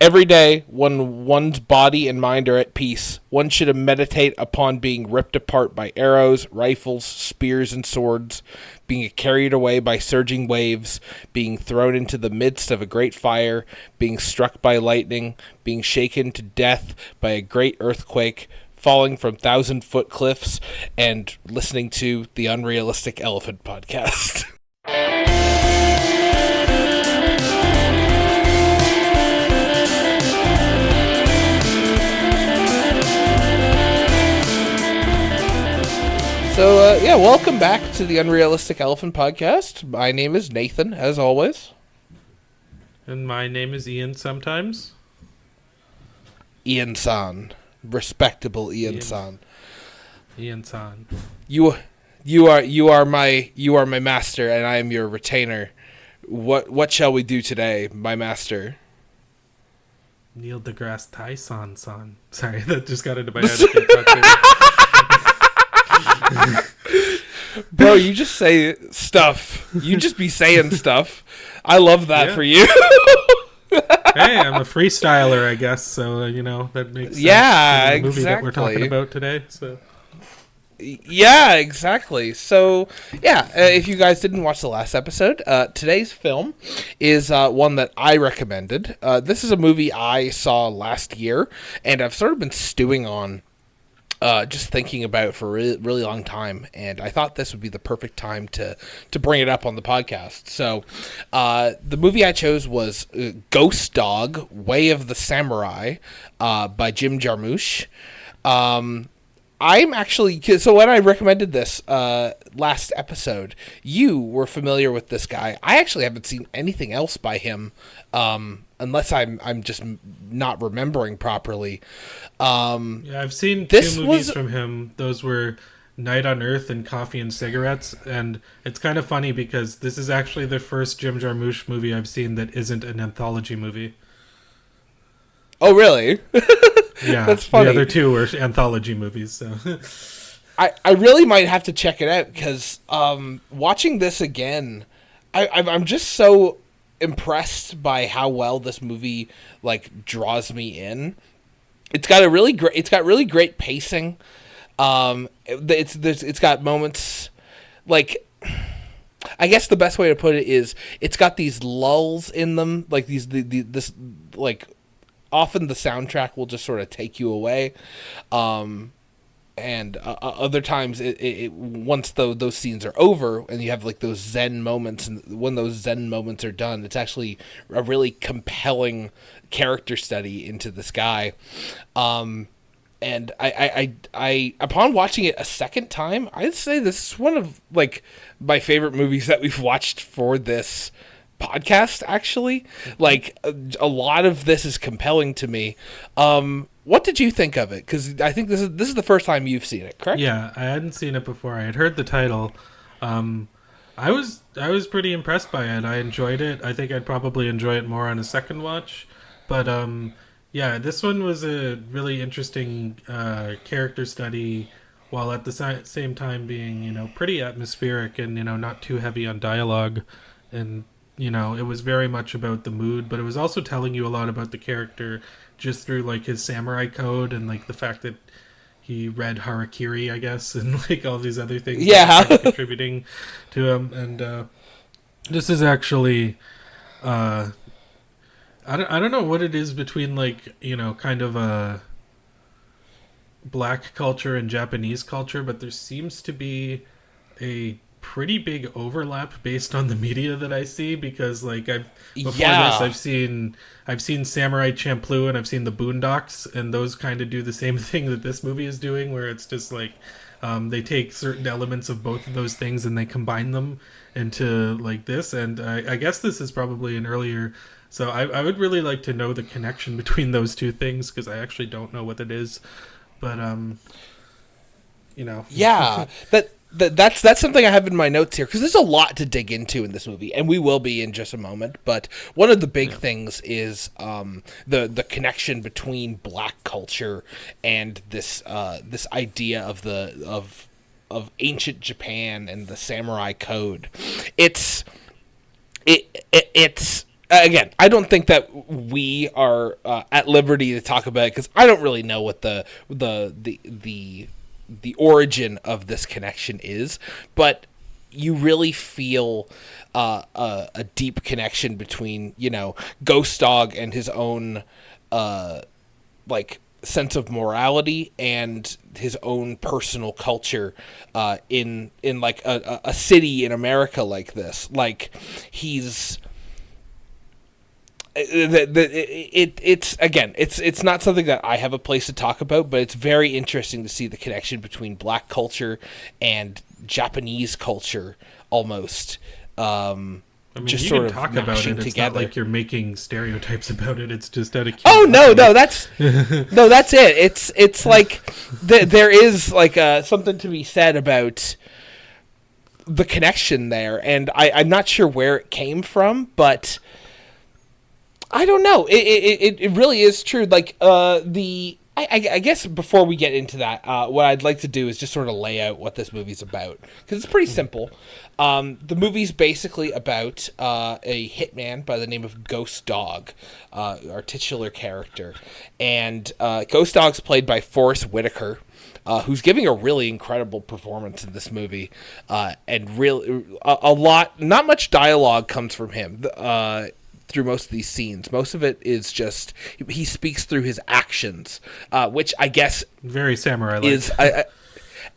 Every day, when one's body and mind are at peace, one should meditate upon being ripped apart by arrows, rifles, spears, and swords, being carried away by surging waves, being thrown into the midst of a great fire, being struck by lightning, being shaken to death by a great earthquake, falling from 1,000-foot cliffs, and listening to the Unrealistic Elephant podcast. So, welcome back to the Unrealistic Elephant podcast. My name is Nathan, as always. And my name is Ian sometimes. Ian-san. Respectable Ian-san. Ian-san. You are my master, and I am your retainer. What shall we do today, my master? Neil deGrasse Tyson-san. Sorry, that just got into my head. I can't talk Bro, you just say stuff. You just be saying stuff. I love that for you. Hey, I'm a freestyler, I guess, so, that makes sense. Yeah, for the movie exactly. that we're talking about today, so... Yeah, exactly. So, if you guys didn't watch the last episode, today's film is one that I recommended. This is a movie I saw last year, and I've sort of been stewing on just thinking about it for a really, really long time, and I thought this would be the perfect time to bring it up on the podcast. So, the movie I chose was Ghost Dog: Way of the Samurai by Jim Jarmusch. I'm actually... So when I recommended this last episode, you were familiar with this guy. I actually haven't seen anything else by him, unless I'm just not remembering properly. I've seen two movies from him. Those were Night on Earth and Coffee and Cigarettes. And it's kind of funny because this is actually the first Jim Jarmusch movie I've seen that isn't an anthology movie. Oh, really? Yeah, that's funny. The other two were anthology movies. So I really might have to check it out because watching this again, I'm just so impressed by how well this movie draws me in. It's got really great pacing. It's got moments I guess the best way to put it is it's got these lulls in them, often the soundtrack will just sort of take you away, and other times once those scenes are over and you have those Zen moments, and when those Zen moments are done, it's actually a really compelling character study into this guy. And I upon watching it a second time, I'd say this is one of my favorite movies that we've watched for this podcast. Actually, a lot of this is compelling to me. What did you think of it? Because I think this is the first time you've seen it, correct? Yeah, I hadn't seen it before. I had heard the title. I was pretty impressed by it. I enjoyed it. I think I'd probably enjoy it more on a second watch. But this one was a really interesting character study, while at the same time being pretty atmospheric and not too heavy on dialogue. And it was very much about the mood, but it was also telling you a lot about the character just through his samurai code and the fact that he read Harakiri, I guess, and all these other things that were contributing to him. And this is actually I don't know what it is between kind of a black culture and Japanese culture, but there seems to be a pretty big overlap based on the media that I see, because I've seen Samurai Champloo and I've seen the Boondocks, and those kind of do the same thing that this movie is doing, where it's just they take certain elements of both of those things and they combine them into this. And I guess this is probably an earlier, so I would really like to know the connection between those two things, because I actually don't know what it is, but yeah, that's something I have in my notes here, because there's a lot to dig into in this movie, and we will be in just a moment. But one of the big things is the connection between black culture and this idea of ancient Japan and the samurai code. It's again, I don't think that we are at liberty to talk about it because I don't really know what the origin of this connection is, but you really feel a deep connection between, you know, Ghost Dog and his own like sense of morality and his own personal culture in like a city in America like this. Like he's it's not something that I have a place to talk about, but it's very interesting to see the connection between black culture and Japanese culture almost. I mean, just you sort can of talk about it. It's together. not like you're making stereotypes about it. It's just out of Oh curiosity. no, that's no, that's it. It's like there is like something to be said about the connection there, and I'm not sure where it came from, but I don't know. It really is true. Like I guess before we get into that, what I'd like to do is just sort of lay out what this movie's about, because it's pretty simple. The movie's basically about a hitman by the name of Ghost Dog, our titular character, and Ghost Dog's played by Forrest Whitaker. Who's giving a really incredible performance in this movie, and really a lot, not much dialogue comes from him through most of these scenes. Most of it is just he speaks through his actions, which I guess very samurai-like. is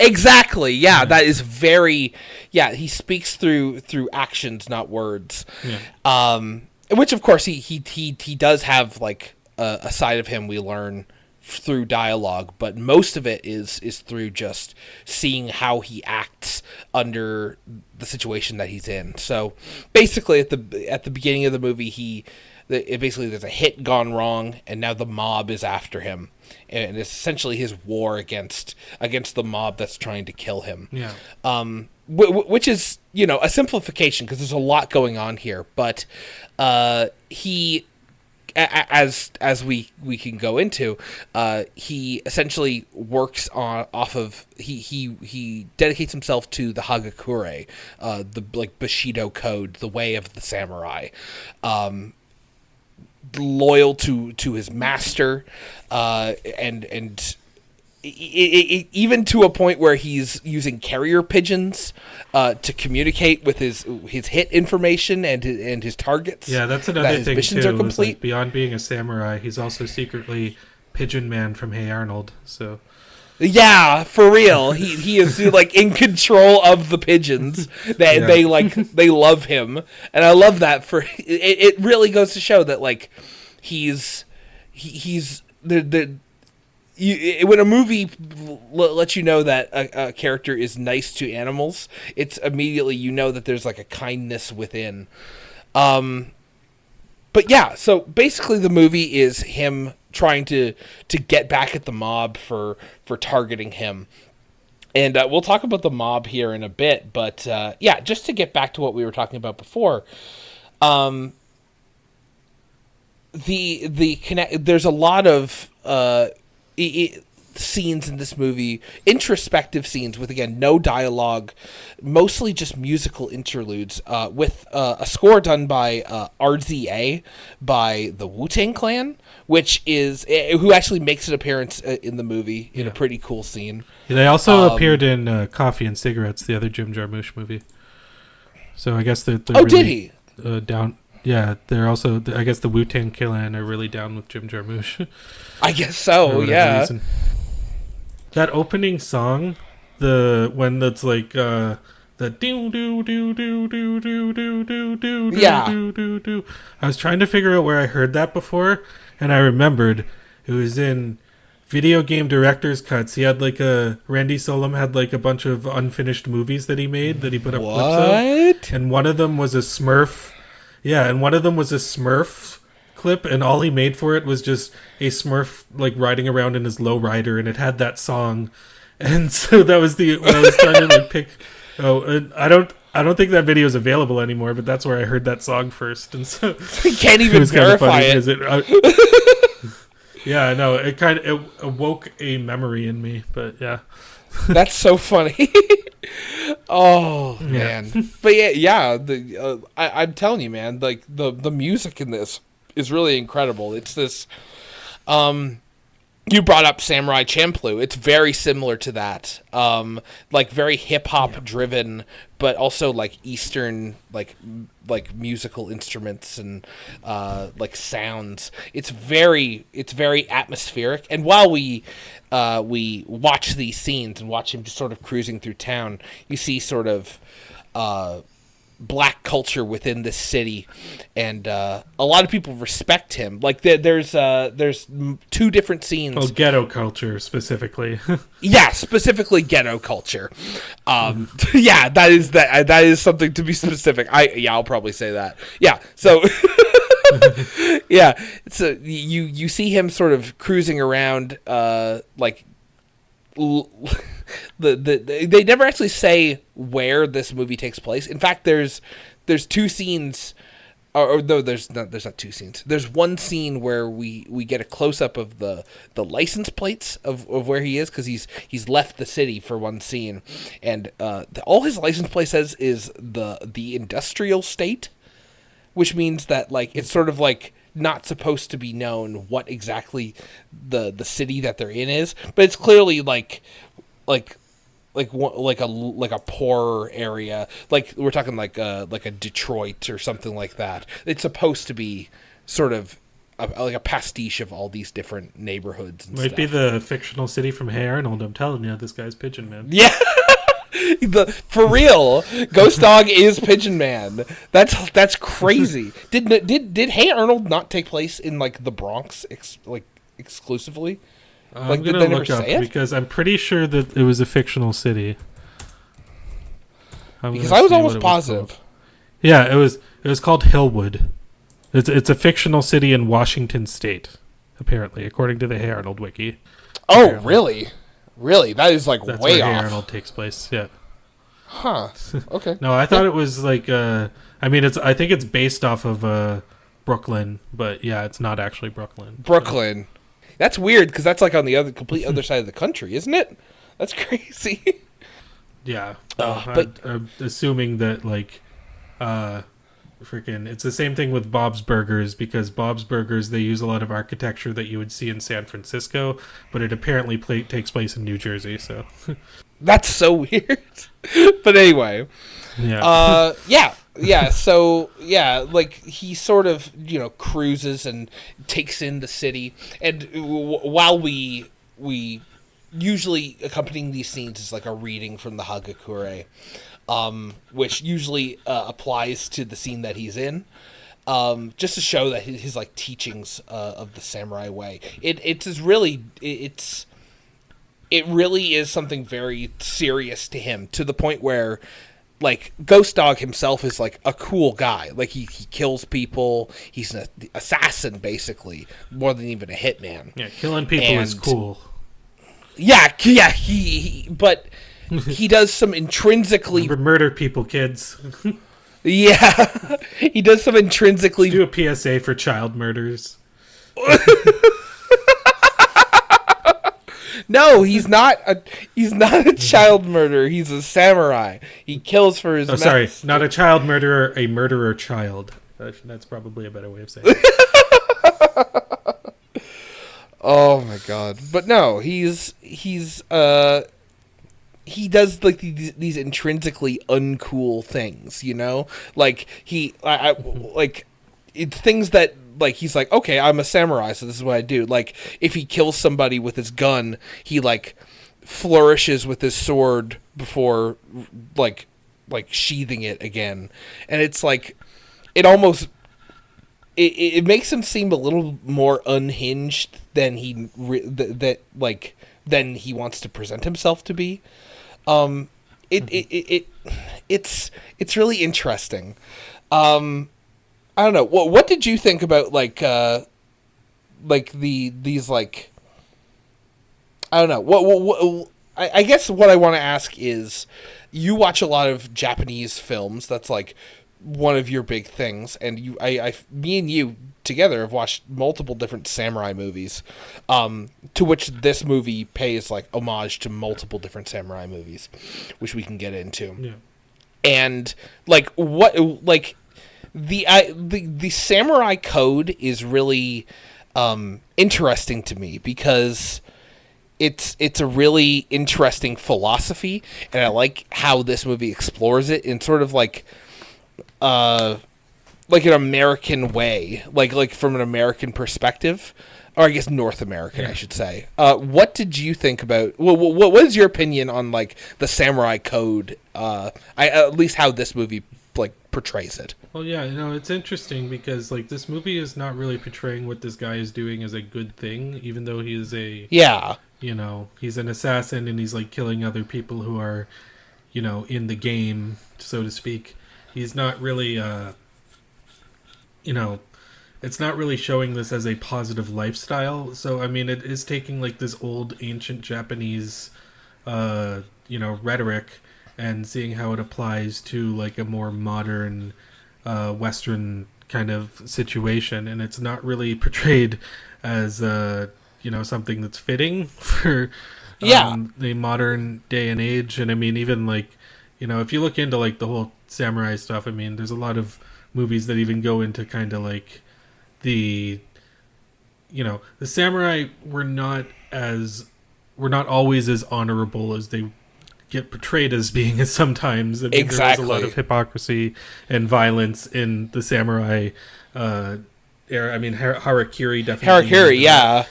exactly, yeah. That is very, yeah. He speaks through actions, not words. Yeah. Which of course he does have like a side of him we learn through dialogue, but most of it is through just seeing how he acts under the situation that he's in. So basically at the beginning of the movie, basically there's a hit gone wrong, and now the mob is after him, and it's essentially his war against the mob that's trying to kill him. Yeah. Which is, you know, a simplification because there's a lot going on here, but he, as we can go into, he essentially works he dedicates himself to the Hagakure, the like Bushido code, the way of the samurai, loyal to his master, and even to a point where he's using carrier pigeons to communicate with his hit information and his targets. Yeah, that's another thing missions too. are complete. Like, beyond being a samurai, he's also secretly Pigeon Man from Hey Arnold. So yeah, for real, he is like in control of the pigeons. They love him, and I love that. It really goes to show that like he's the. When a movie lets you know that a character is nice to animals, it's immediately, you know, that there's like a kindness within. But yeah, so basically the movie is him trying to get back at the mob for targeting him. And we'll talk about the mob here in a bit, but yeah, just to get back to what we were talking about before, there's a lot of scenes in this movie, introspective scenes with, again, no dialogue, mostly just musical interludes, with a score done by RZA by the Wu-Tang Clan, which is who actually makes an appearance in the movie in a pretty cool scene. Yeah, they also appeared in Coffee and Cigarettes, the other Jim Jarmusch movie. So I guess they're really, did he? Down. Yeah, they're also. I guess the Wu-Tang Clan are really down with Jim Jarmusch. I guess so. Yeah. Reason. That opening song, the one that's like the do do do do do do do do do do do do. I was trying to figure out where I heard that before, and I remembered it was in video game director's cuts. He had like Randy Solom had like a bunch of unfinished movies that he made that he put up clips of, and one of them was a Smurf. Yeah, and one of them was a Smurf clip, and all he made for it was just a Smurf like riding around in his lowrider, and it had that song. And so that was when I was trying to like pick. Oh, and I don't think that video is available anymore, but that's where I heard that song first, and so I can't even verify it. Yeah, no, it awoke a memory in me, but yeah. That's so funny. Oh man, but yeah. I'm telling you, man. Like the music in this is really incredible. It's this. You brought up Samurai Champloo. It's very similar to that. Like very hip hop driven, but also like Eastern like musical instruments and like sounds. It's very atmospheric. And while we watch these scenes and watch him just sort of cruising through town, you see sort of black culture within this city, and a lot of people respect him. Like there's two different scenes. Oh, ghetto culture specifically. Yeah, specifically ghetto culture. Yeah, that is something to be specific. I'll probably say that. Yeah, so yeah, so you see him sort of cruising around, like. They never actually say where this movie takes place. In fact, there's two scenes, or no, there's not two scenes. There's one scene where we get a close up of the license plates of where he is, because he's left the city for one scene, and all his license plate says is the industrial state, which means that like it's sort of like not supposed to be known what exactly the city that they're in is, but it's clearly like a poorer area. Like we're talking like a Detroit or something like that. It's supposed to be sort of like a pastiche of all these different neighborhoods and Might stuff. be the fictional city from Hey Arnold. I'm telling you, this guy's Pigeon Man. Yeah. For real, Ghost Dog is Pigeon Man. That's crazy. Did Hey Arnold not take place in like the Bronx exclusively? I'm gonna look up because I'm pretty sure that it was a fictional city. Because I was almost positive. Yeah, it was called Hillwood. It's a fictional city in Washington State, apparently, according to the Hey Arnold wiki. Oh, apparently. Really? That is like That's way where off. Hey Arnold takes place. Yeah. Huh. Okay. No, I thought it was like. I think it's based off of Brooklyn, but yeah, it's not actually Brooklyn. Brooklyn. That's weird because that's like on the complete other side of the country, isn't it? That's crazy. Yeah, but I'm assuming that like, it's the same thing with Bob's Burgers, because Bob's Burgers, they use a lot of architecture that you would see in San Francisco, but it apparently takes place in New Jersey. So that's so weird. But anyway, yeah. So like he sort of cruises and takes in the city, and while we usually accompanying these scenes is like a reading from the Hagakure, which usually applies to the scene that he's in, just to show that his like teachings of the samurai way. It really is something very serious to him, to the point where like Ghost Dog himself is like a cool guy. Like he kills people. He's an assassin basically, more than even a hitman. Yeah, killing people is cool. Yeah. But he does some intrinsically murder people, kids. Yeah, he does some intrinsically. Do a PSA for child murders. No, he's not a child murderer. He's a samurai. He kills for his. Sorry, not a child murderer, a murderer child. That's probably a better way of saying it. Oh my god! But no, he does like these intrinsically uncool things, like it's things that like he's like, okay, I'm a samurai, so this is what I do. Like if he kills somebody with his gun, he like flourishes with his sword before like sheathing it again, and it's like it almost it makes him seem a little more unhinged than he than he wants to present himself to be. It's really interesting. I don't know. What did you think about these like I don't know. What I guess what I want to ask is, you watch a lot of Japanese films. That's like one of your big things, and me and you together have watched multiple different samurai movies, to which this movie pays like homage to multiple different samurai movies, which we can get into. Yeah. And like what like the samurai code is really interesting to me because it's a really interesting philosophy, and I like how this movie explores it in sort of like an American way, like from an American perspective, or I guess North American, yeah. I should say. What did you think about? What is your opinion on like the samurai code? At least how this movie like portrays it. Well, yeah, it's interesting because like this movie is not really portraying what this guy is doing as a good thing, even though he is he's an assassin and he's like killing other people who are, in the game, so to speak. He's not really, it's not really showing this as a positive lifestyle. So, I mean, it is taking like this old ancient Japanese, rhetoric and seeing how it applies to like a more modern, Western kind of situation. And it's not really portrayed as, something that's fitting for the modern day and age. And I mean, even like, if you look into like the whole samurai stuff, I mean, there's a lot of movies that even go into kind of like the samurai were not always as honorable as they get portrayed as being sometimes. I mean, exactly. There was a lot of hypocrisy and violence in the samurai era. I mean, Harakiri definitely. Harakiri, yeah.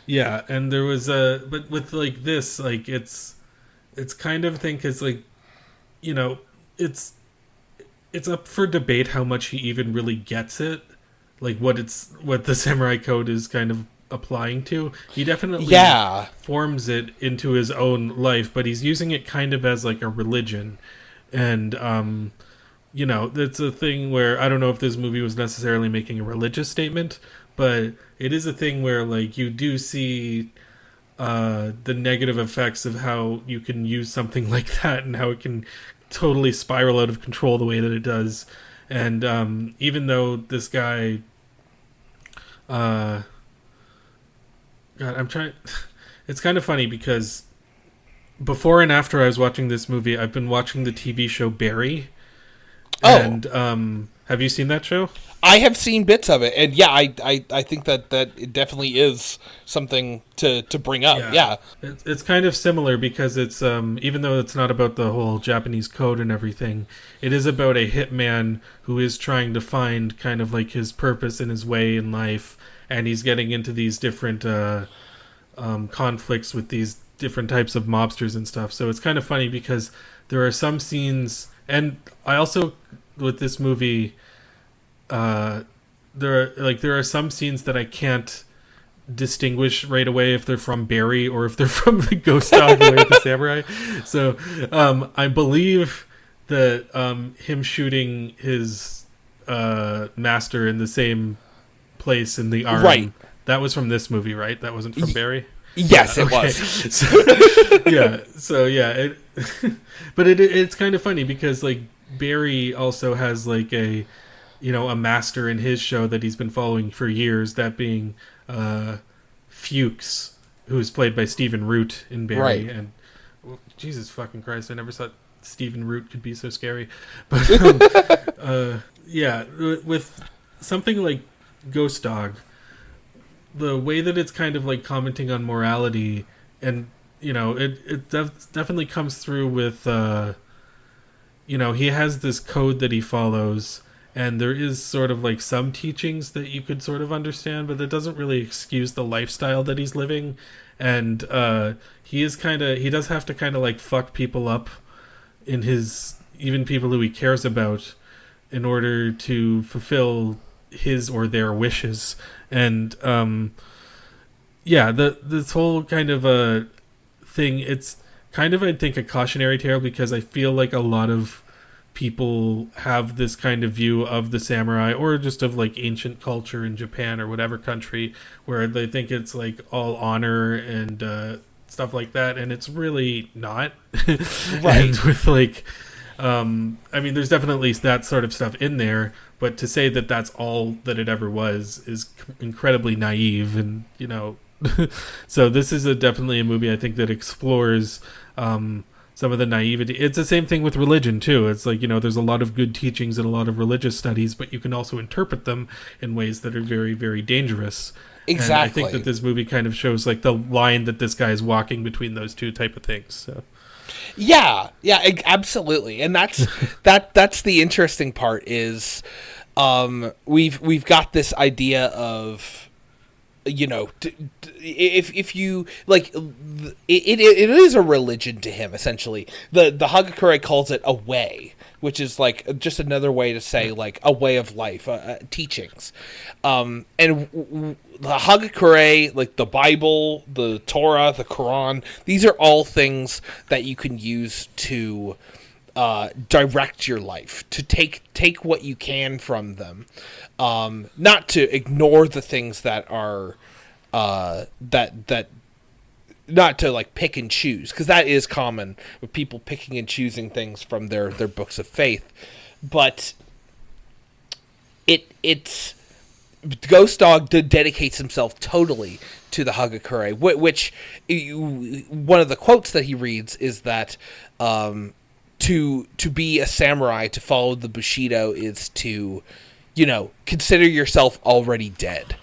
Yeah, and there was but with like this, like it's kind of thing because like, it's up for debate how much he even really gets it, like what the samurai code is kind of applying to. He definitely forms it into his own life, but he's using it kind of as like a religion. And that's a thing where I don't know if this movie was necessarily making a religious statement, but it is a thing where like you do see the negative effects of how you can use something like that and how it can totally spiral out of control the way that it does. And even though this guy it's kind of funny because before and after I was watching this movie, I've been watching the TV show Barry. Oh. And have you seen that show? I have seen bits of it, and yeah, I think that it definitely is something to bring up. Yeah. It's kind of similar because it's even though it's not about the whole Japanese code and everything, it is about a hitman who is trying to find kind of like his purpose and his way in life, and he's getting into these different conflicts with these different types of mobsters and stuff. So it's kind of funny because there are some scenes, and I also with this movie. There are some scenes that I can't distinguish right away if they're from Barry or if they're from the Ghost Dog or the Samurai. So I believe that him shooting his master in the same place in the arm, right? That was from this movie, right? That wasn't from Barry. Yes, it was. But it's kind of funny because like Barry also has like a master in his show that he's been following for years, that being Fuchs, who's played by Stephen Root in Barry. Right. And Jesus fucking Christ, I never thought Stephen Root could be so scary. But with something like Ghost Dog, the way that it's kind of like commenting on morality, and it definitely comes through with he has this code that he follows. And there is sort of like some teachings that you could sort of understand, but that doesn't really excuse the lifestyle that he's living. And he does have to kind of like fuck people up in even people who he cares about, in order to fulfill his or their wishes. And this whole kind of a thing, it's kind of, I think, a cautionary tale, because I feel like a lot of people have this kind of view of the samurai, or just of like ancient culture in Japan or whatever country, where they think it's like all honor and stuff like that, and it's really not. Right. And with like I mean, there's definitely that sort of stuff in there, but to say that that's all that it ever was is incredibly naive, and so this is definitely a movie I think that explores some of the naivety. It's the same thing with religion too. It's like, there's a lot of good teachings and a lot of religious studies, but you can also interpret them in ways that are very, very dangerous. And I think Exactly. that this movie kind of shows like the line that this guy is walking between those two type of things. So Yeah, yeah, absolutely, and that's the interesting part is, we've got this idea of, if you like, it is a religion to him essentially. The Hagakure calls it a way, which is like just another way to say like a way of life, teachings, and the Hagakure, like the Bible, the Torah, the Quran, these are all things that you can use to direct your life, to take what you can from them, not to ignore the things that are that not to like pick and choose, because that is common with people picking and choosing things from their books of faith, but it's Ghost Dog dedicates himself totally to the Hagakure, which one of the quotes that he reads is that, to be a samurai, to follow the Bushido, is to, consider yourself already dead,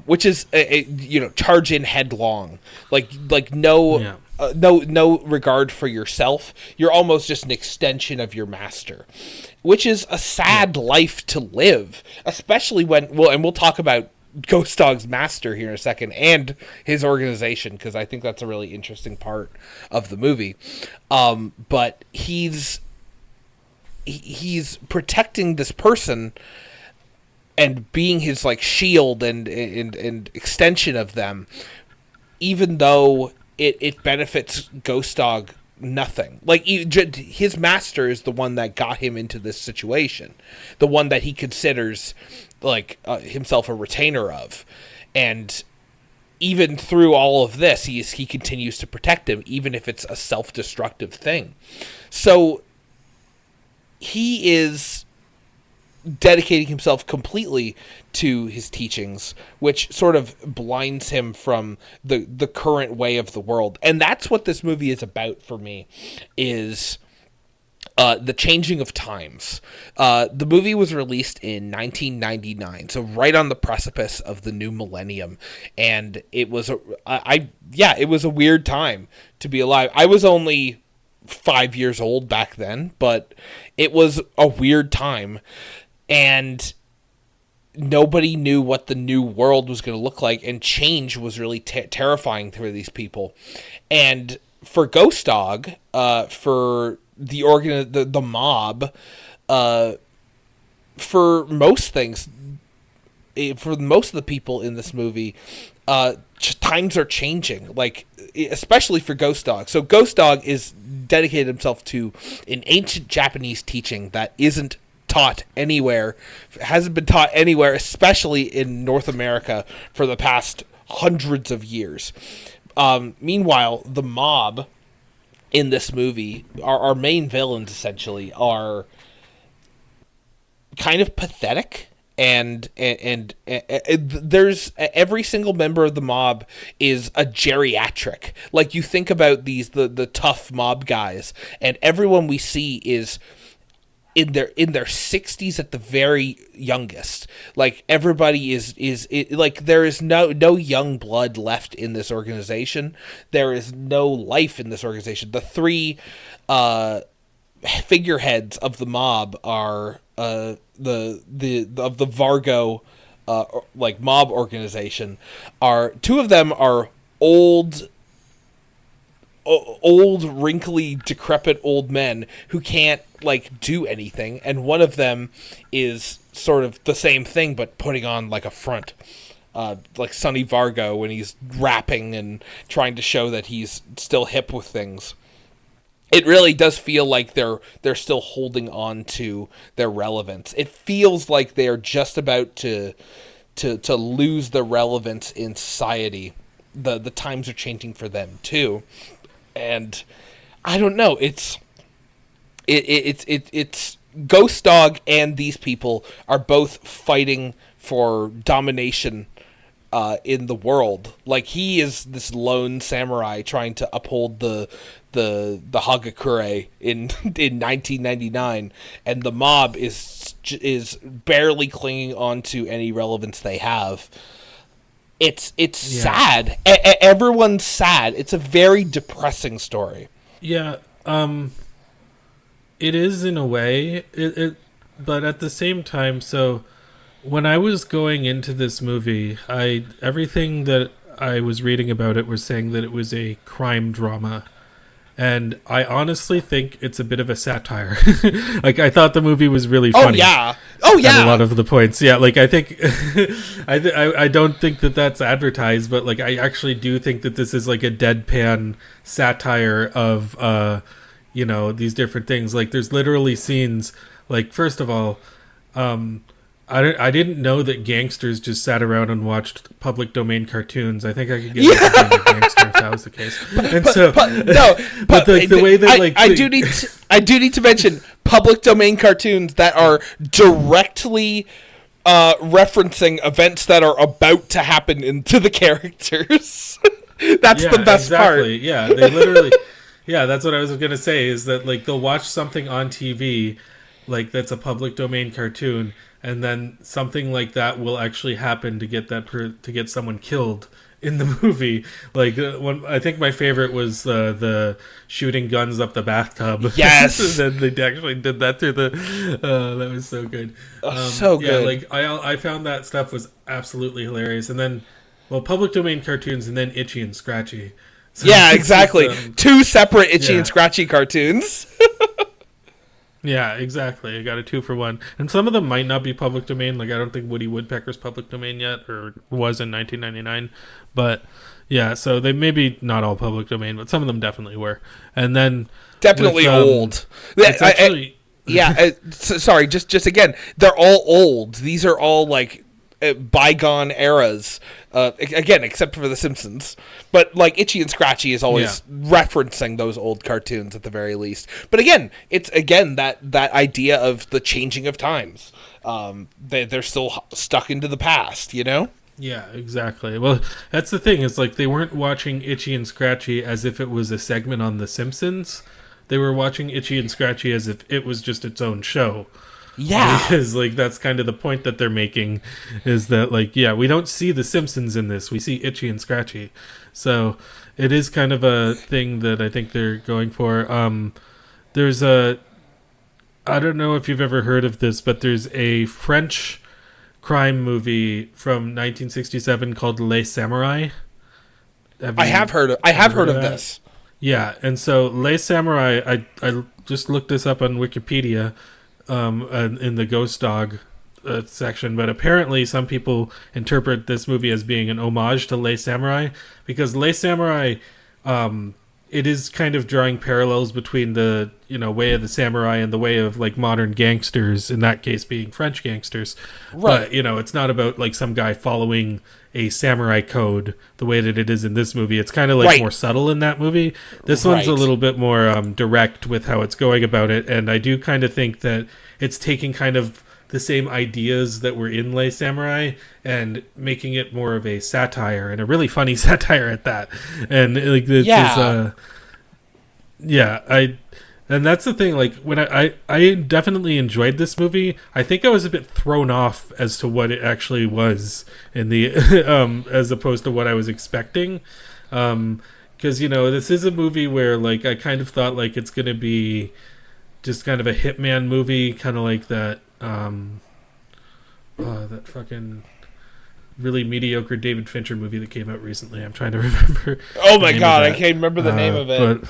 which is charge in headlong, like no. yeah, No regard for yourself. You're almost just an extension of your master, which is a sad life to live, especially when, and we'll talk about Ghost Dog's master here in a second and his organization, because I think that's a really interesting part of the movie. But he's protecting this person and being his like shield and extension of them, even though it benefits Ghost Dog nothing. Like, his master is the one that got him into this situation, the one that he considers like himself a retainer of, and even through all of this, he continues to protect him, even if it's a self-destructive thing. So he is dedicating himself completely to his teachings, which sort of blinds him from the current way of the world. And that's what this movie is about for me, is the changing of times. The movie was released in 1999, so right on the precipice of the new millennium, and it was it was a weird time to be alive. I was only 5 years old back then, but it was a weird time, and nobody knew what the new world was going to look like, and change was really terrifying for these people. And for Ghost Dog, for the mob, for most things, for most of the people in this movie, times are changing, like especially for Ghost Dog. So Ghost Dog is dedicated himself to an ancient Japanese teaching that isn't taught anywhere, hasn't been taught anywhere, especially in North America, for the past hundreds of years. Meanwhile, the mob in this movie, our main villains essentially, are kind of pathetic, and there's every single member of the mob is a geriatric. Like, you think about the tough mob guys, and everyone we see is in their 60s at the very youngest. Like, everybody is like, there is no young blood left in this organization. There is no life in this organization. The three figureheads of the mob are the of the Vargo like mob organization. Are two of them are old, wrinkly, decrepit old men who can't like do anything, and one of them is sort of the same thing but putting on like a front, like Sonny Vargo when he's rapping and trying to show that he's still hip with things. It really does feel like they're still holding on to their relevance. It feels like they're just about to lose their relevance in society. The times are changing for them too. And I don't know, it's it's Ghost Dog and these people are both fighting for domination in the world. Like, he is this lone samurai trying to uphold the Hagakure in 1999, and the mob is barely clinging on to any relevance they have. It's sad. Everyone's sad. It's a very depressing story. Yeah, it is in a way. But at the same time, so when I was going into this movie, everything that I was reading about it was saying that it was a crime drama. And I honestly think it's a bit of a satire. Like, I thought the movie was really funny. Oh yeah. At a lot of the points, yeah. Like, I think I don't think that that's advertised, but like, I actually do think that this is like a deadpan satire of these different things. Like, there's literally scenes. Like, first of all, I didn't know that gangsters just sat around and watched public domain cartoons. I think I could get into being a gangster if that was the case. But the way that I do need to mention public domain cartoons that are directly referencing events that are about to happen to the characters. That's the best part. Yeah, they literally. Yeah, that's what I was gonna say. Is that like they'll watch something on TV, like that's a public domain cartoon. And then something like that will actually happen to get to get someone killed in the movie. Like, I think my favorite was the shooting guns up the bathtub. Yes, and then they actually did that through the. That was so good. So good. Yeah, like I found that stuff was absolutely hilarious. And then, public domain cartoons, and then Itchy and Scratchy. So yeah, exactly. Two separate Itchy and Scratchy cartoons. Yeah, exactly. I got a 2-for-1. And some of them might not be public domain. Like, I don't think Woody Woodpecker's public domain yet, or was in 1999. But, yeah, so they maybe not all public domain, but some of them definitely were. And then... Definitely old. Actually... sorry, just again, they're all old. These are all, like, bygone eras. Again, except for The Simpsons. But, like, Itchy and Scratchy is always referencing those old cartoons at the very least. But again, it's, that idea of the changing of times. They're still stuck into the past, you know? Yeah, exactly. Well, that's the thing. It's like they weren't watching Itchy and Scratchy as if it was a segment on The Simpsons. They were watching Itchy and Scratchy as if it was just its own show. Yeah. Because, like, that's kind of the point that they're making, is that, like, yeah, we don't see The Simpsons in this. We see Itchy and Scratchy. So it is kind of a thing that I think they're going for. There's I don't know if you've ever heard of this, but there's a French crime movie from 1967 called Les Samurai. I have heard of this. Yeah, and so Les Samurai, I just looked this up on Wikipedia, in the Ghost Dog section, but apparently some people interpret this movie as being an homage to Les Samurai, because Les Samurai, it is kind of drawing parallels between the way of the samurai and the way of like modern gangsters, in that case being French gangsters. Right. But it's not about like some guy following a samurai code the way that it is in this movie. It's kind of like more subtle in that movie. This one's a little bit more direct with how it's going about it, and I do kind of think that it's taking kind of the same ideas that were in Les Samurai and making it more of a satire, and a really funny satire at that. And like this is and that's the thing, like when I definitely enjoyed this movie. I think I was a bit thrown off as to what it actually was in the as opposed to what I was expecting, because this is a movie where like I kind of thought like it's gonna be just kind of a hitman movie, kind of like that that fucking really mediocre David Fincher movie that came out recently. I'm trying to remember. Oh my god, I can't remember the name of it. But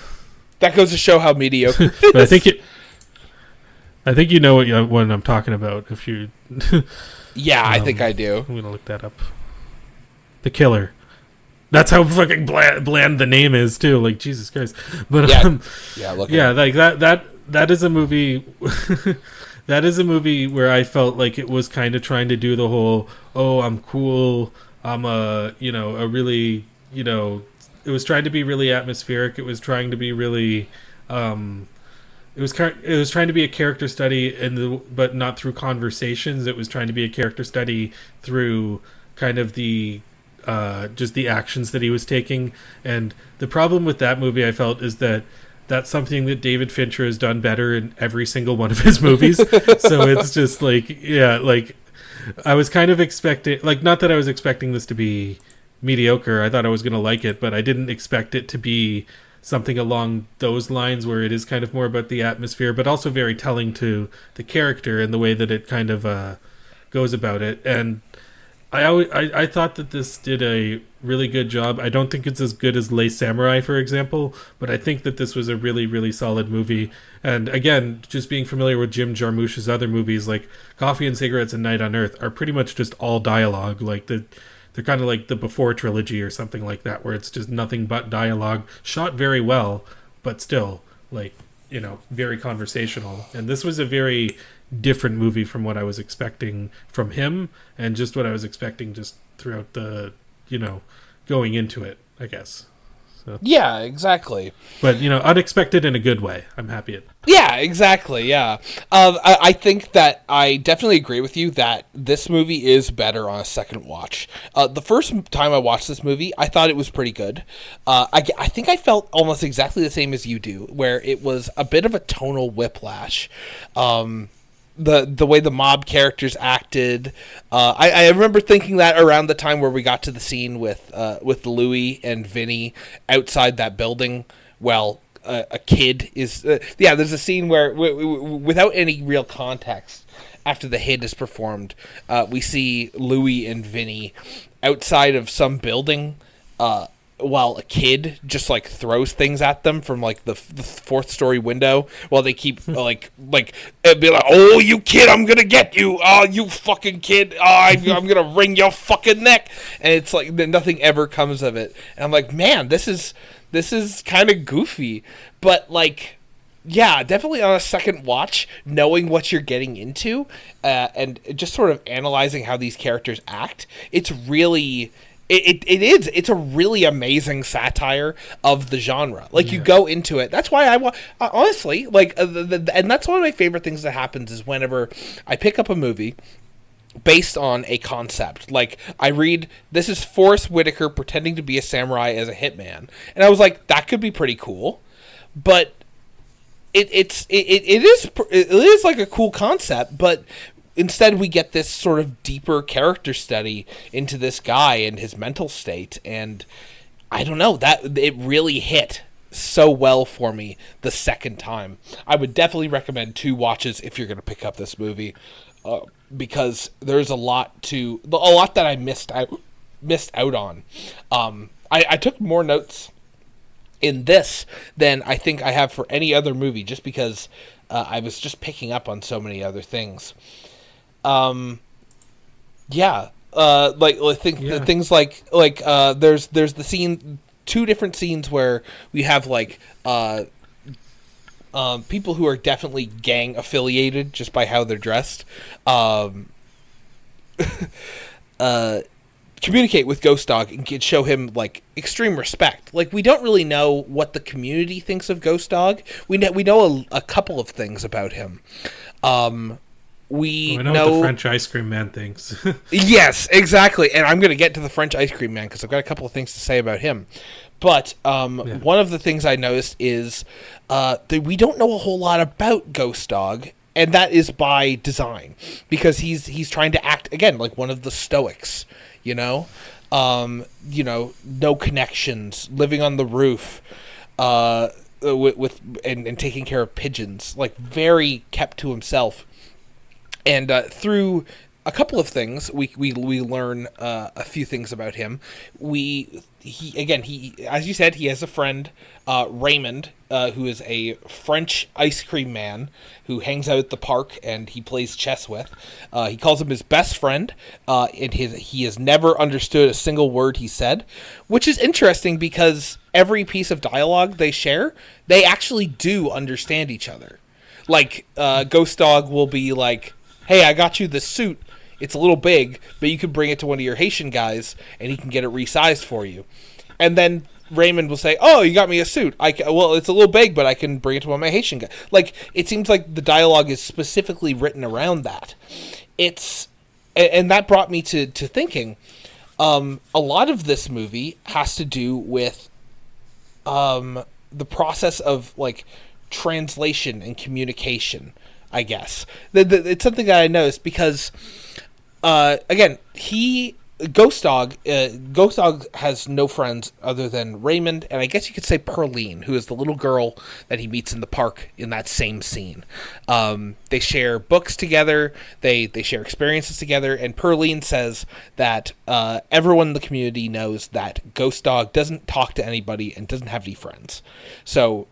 that goes to show how mediocre. But I think you know what I'm talking about. If you, yeah, I think I do. I'm gonna look that up. The Killer. That's how fucking bland the name is too. Like Jesus Christ. But like that is a movie. That is a movie where I felt like it was kind of trying to do the whole, oh, I'm cool. I'm a really, it was trying to be really atmospheric. It was trying to be really, it was trying to be a character study but not through conversations. It was trying to be a character study through kind of the just the actions that he was taking. And the problem with that movie, I felt, is that that's something that David Fincher has done better in every single one of his movies. So it's just like, yeah, like I was kind of expecting, like, not that I was expecting this to be mediocre. I thought I was going to like it, but I didn't expect it to be something along those lines where it is kind of more about the atmosphere, but also very telling to the character and the way that it kind of goes about it. And I thought that this did a really good job. I don't think it's as good as Les Samurai, for example, but I think that this was a really, really solid movie. And again, just being familiar with Jim Jarmusch's other movies, like Coffee and Cigarettes and Night on Earth, are pretty much just all dialogue. Like they're kind of like the Before trilogy or something like that, where it's just nothing but dialogue, shot very well, but still, like, very conversational. And this was a very different movie from what I was expecting from him, and just what I was expecting just throughout the, going into it, I guess. So. Yeah, exactly. But, unexpected in a good way. I'm happy at. Yeah, exactly, yeah. I think that I definitely agree with you that this movie is better on a second watch. The first time I watched this movie, I thought it was pretty good. I think I felt almost exactly the same as you do, where it was a bit of a tonal whiplash. The way the mob characters acted, I remember thinking that around the time where we got to the scene with Louis and Vinny outside that building. Well, a kid is there's a scene where without any real context, after the hit is performed, we see Louis and Vinny outside of some building, while a kid just like throws things at them from like the fourth story window, while they keep like it'd be like, "Oh, you kid, I'm gonna get you! Oh, you fucking kid! Oh, I'm gonna wring your fucking neck!" And it's like nothing ever comes of it. And I'm like, man, this is kind of goofy, but like, yeah, definitely on a second watch, knowing what you're getting into, and just sort of analyzing how these characters act, it's really. It's a really amazing satire of the genre. Like, you go into it. That's why honestly, like, and that's one of my favorite things that happens is whenever I pick up a movie based on a concept. Like, I read, this is Forrest Whitaker pretending to be a samurai as a hitman, and I was like, that could be pretty cool. But it is like a cool concept, but instead we get this sort of deeper character study into this guy and his mental state, and I don't know, that it really hit so well for me the second time. I would definitely recommend 2 watches if you're going to pick up this movie, because there's a lot that I missed out on. I took more notes in this than I think I have for any other movie, just because I was just picking up on so many other things. Like, I think the things like there's the scene, 2 different scenes where we have like people who are definitely gang affiliated just by how they're dressed, communicate with Ghost Dog and show him like extreme respect. Like, we don't really know what the community thinks of Ghost Dog. We know a couple of things about him. We know what the French ice cream man thinks. Yes, exactly. And I'm going to get to the French ice cream man because I've got a couple of things to say about him. But one of the things I noticed is that we don't know a whole lot about Ghost Dog, and that is by design, because he's trying to act again like one of the Stoics, no connections, living on the roof, with taking care of pigeons, like very kept to himself. And through a couple of things, we learn a few things about him. He as you said, he has a friend, Raymond, who is a French ice cream man who hangs out at the park and he plays chess with. He calls him his best friend, and he has never understood a single word he said, which is interesting because every piece of dialogue they share, they actually do understand each other. Like, Ghost Dog will be like, "Hey, I got you this suit. It's a little big, but you can bring it to one of your Haitian guys, and he can get it resized for you." And then Raymond will say, "Oh, you got me a suit. Well, it's a little big, but I can bring it to one of my Haitian guys." Like, it seems like the dialogue is specifically written around that. And that brought me to thinking. A lot of this movie has to do with the process of like translation and communication. I guess it's something that I noticed because, again, Ghost Dog has no friends other than Raymond, and I guess you could say Perline, who is the little girl that he meets in the park in that same scene. They share books together, they share experiences together, and Perline says that everyone in the community knows that Ghost Dog doesn't talk to anybody and doesn't have any friends. So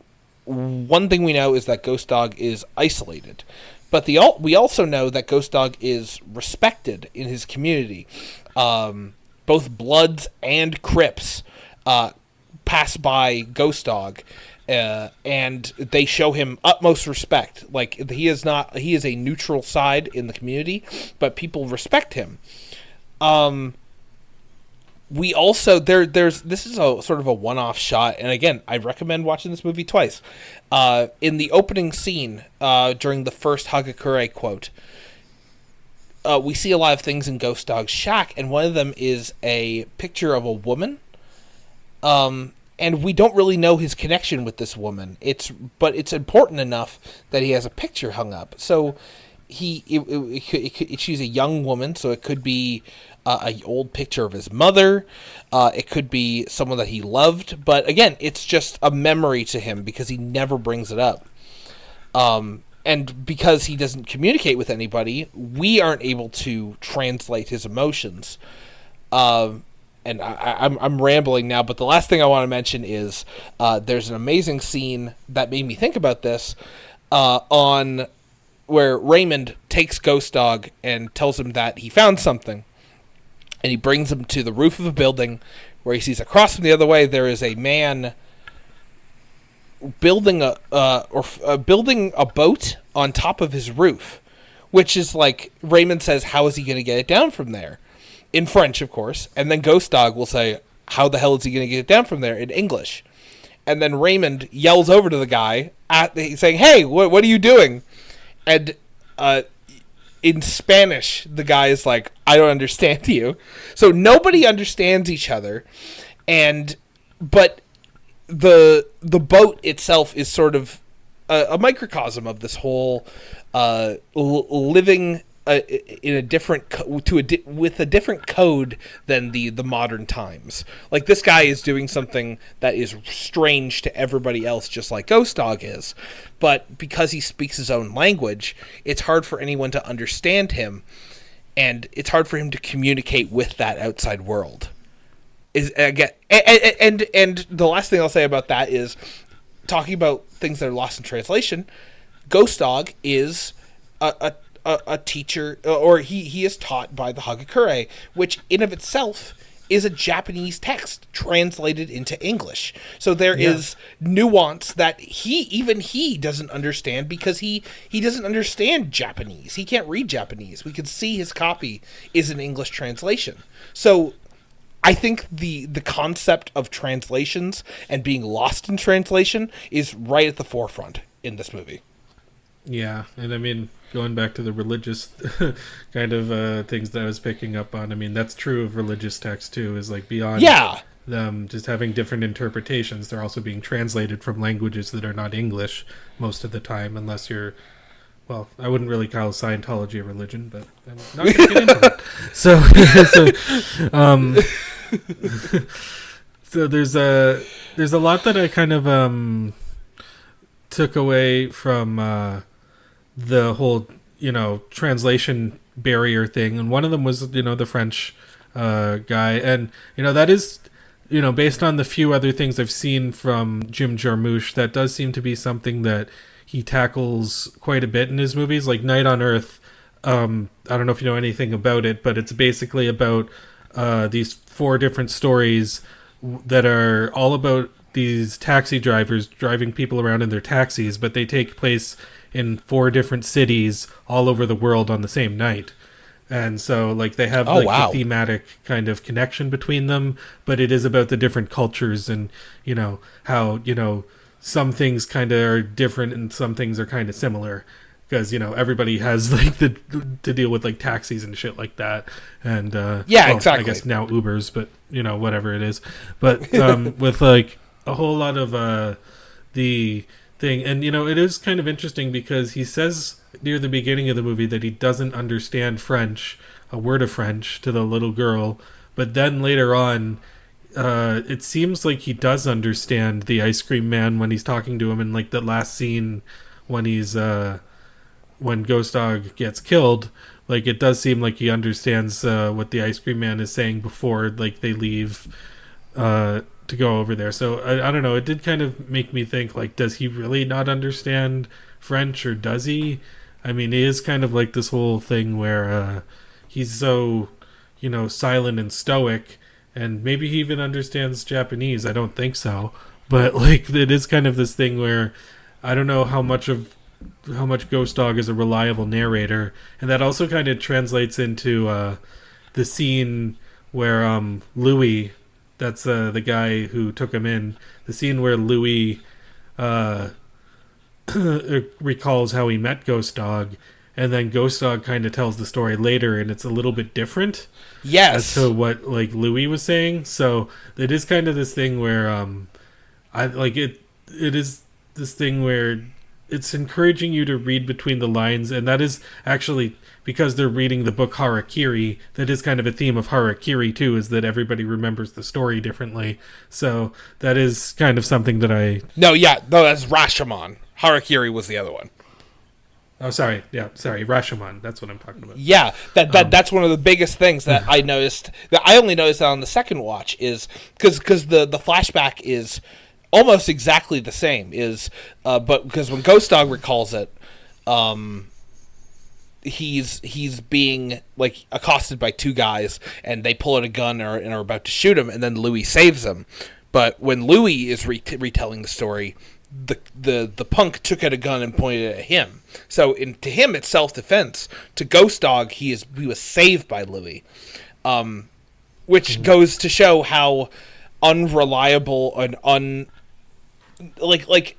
one thing we know is that Ghost Dog is isolated. But we also know that Ghost Dog is respected in his community. Both Bloods and Crips pass by Ghost Dog, and they show him utmost respect. Like, he is a neutral side in the community, but people respect him. We also this is a sort of a one-off shot, and again, I recommend watching this movie twice. In the opening scene, during the first Hagakure quote, we see a lot of things in Ghost Dog's shack, and one of them is a picture of a woman. And we don't really know his connection with this woman. But it's important enough that he has a picture hung up. So she's a young woman, so it could be an old picture of his mother. It could be someone that he loved. But again, it's just a memory to him because he never brings it up. And because he doesn't communicate with anybody, we aren't able to translate his emotions. And I'm rambling now, but the last thing I want to mention is there's an amazing scene that made me think about this on where Raymond takes Ghost Dog and tells him that he found something. And he brings him to the roof of a building where he sees across from the other way there is a man building a boat on top of his roof, which is like, Raymond says, how is he going to get it down from there? In French, of course. And then Ghost Dog will say, how the hell is he going to get it down from there? In English. And then Raymond yells over to the guy, saying, hey, what are you doing? And in Spanish, the guy is like, I don't understand you. So nobody understands each other. But the boat itself is sort of a microcosm of this whole living in a different with a different code than the modern times. Like, this guy is doing something that is strange to everybody else, just like Ghost Dog is. But because he speaks his own language, it's hard for anyone to understand him, and it's hard for him to communicate with that outside world. Is again, and the last thing I'll say about that is, talking about things that are lost in translation, Ghost Dog is a teacher, or he is taught by the Hagakure, which in of itself is a Japanese text translated into English. So there is nuance that he doesn't understand, because he doesn't understand Japanese. He can't read Japanese. We can see his copy is an English translation. So I think the concept of translations and being lost in translation is right at the forefront in this movie. Yeah, and I mean, going back to the religious kind of things that I was picking up on, I mean, that's true of religious texts too, is like beyond them just having different interpretations, they're also being translated from languages that are not English most of the time, unless you're, well, I wouldn't really call Scientology a religion, but I'm not going to get into that. So there's a lot that I kind of took away from the whole, translation barrier thing. And one of them was, the French guy. And, that is, based on the few other things I've seen from Jim Jarmusch, that does seem to be something that he tackles quite a bit in his movies. Like Night on Earth, I don't know if you know anything about it, but it's basically about these 4 different stories that are all about these taxi drivers driving people around in their taxis, but they take place in 4 different cities all over the world on the same night. And so like they have Oh like the wow. thematic kind of connection between them, but it is about the different cultures and how some things kind of are different and some things are kind of similar because everybody has like to deal with like taxis and shit like that and Yeah, well, I exactly. guess now Ubers, but whatever it is, but with like a whole lot of the thing. And it is kind of interesting because he says near the beginning of the movie that he doesn't understand French, a word of French, to the little girl. But then later on, it seems like he does understand the ice cream man when he's talking to him in like the last scene when he's when Ghost Dog gets killed. Like it does seem like he understands what the ice cream man is saying before like they leave to go over there. So I don't know. It did kind of make me think like, does he really not understand French or does he? I mean, it is kind of like this whole thing where he's so silent and stoic, and maybe he even understands Japanese. I don't think so, but like it is kind of this thing where I don't know how much Ghost Dog is a reliable narrator, and that also kind of translates into the scene where Louis, that's the guy who took him in, the scene where Louis uh, recalls how he met Ghost Dog, and then Ghost Dog kind of tells the story later, and it's a little bit different as to Yes. what like Louis was saying. So it is kind of this thing where I like it. It is this thing where it's encouraging you to read between the lines, and that is actually because they're reading the book Harakiri. That is kind of a theme of Harakiri too, is that everybody remembers the story differently. So that is kind of something that I. No, yeah, no, that's Rashomon. Harakiri was the other one. Oh, sorry. Yeah, sorry. Rashomon. That's what I'm talking about. Yeah, that's one of the biggest things that I noticed. That I only noticed that on the second watch is because the flashback is almost exactly the same. But because when Ghost Dog recalls it, he's being like accosted by two guys, and they pull out a gun and are about to shoot him, and then Louis saves him. But when Louis is retelling the story, the punk took out a gun and pointed it at him. So to him, it's self defense. To Ghost Dog, he was saved by Louis, which goes to show how unreliable and like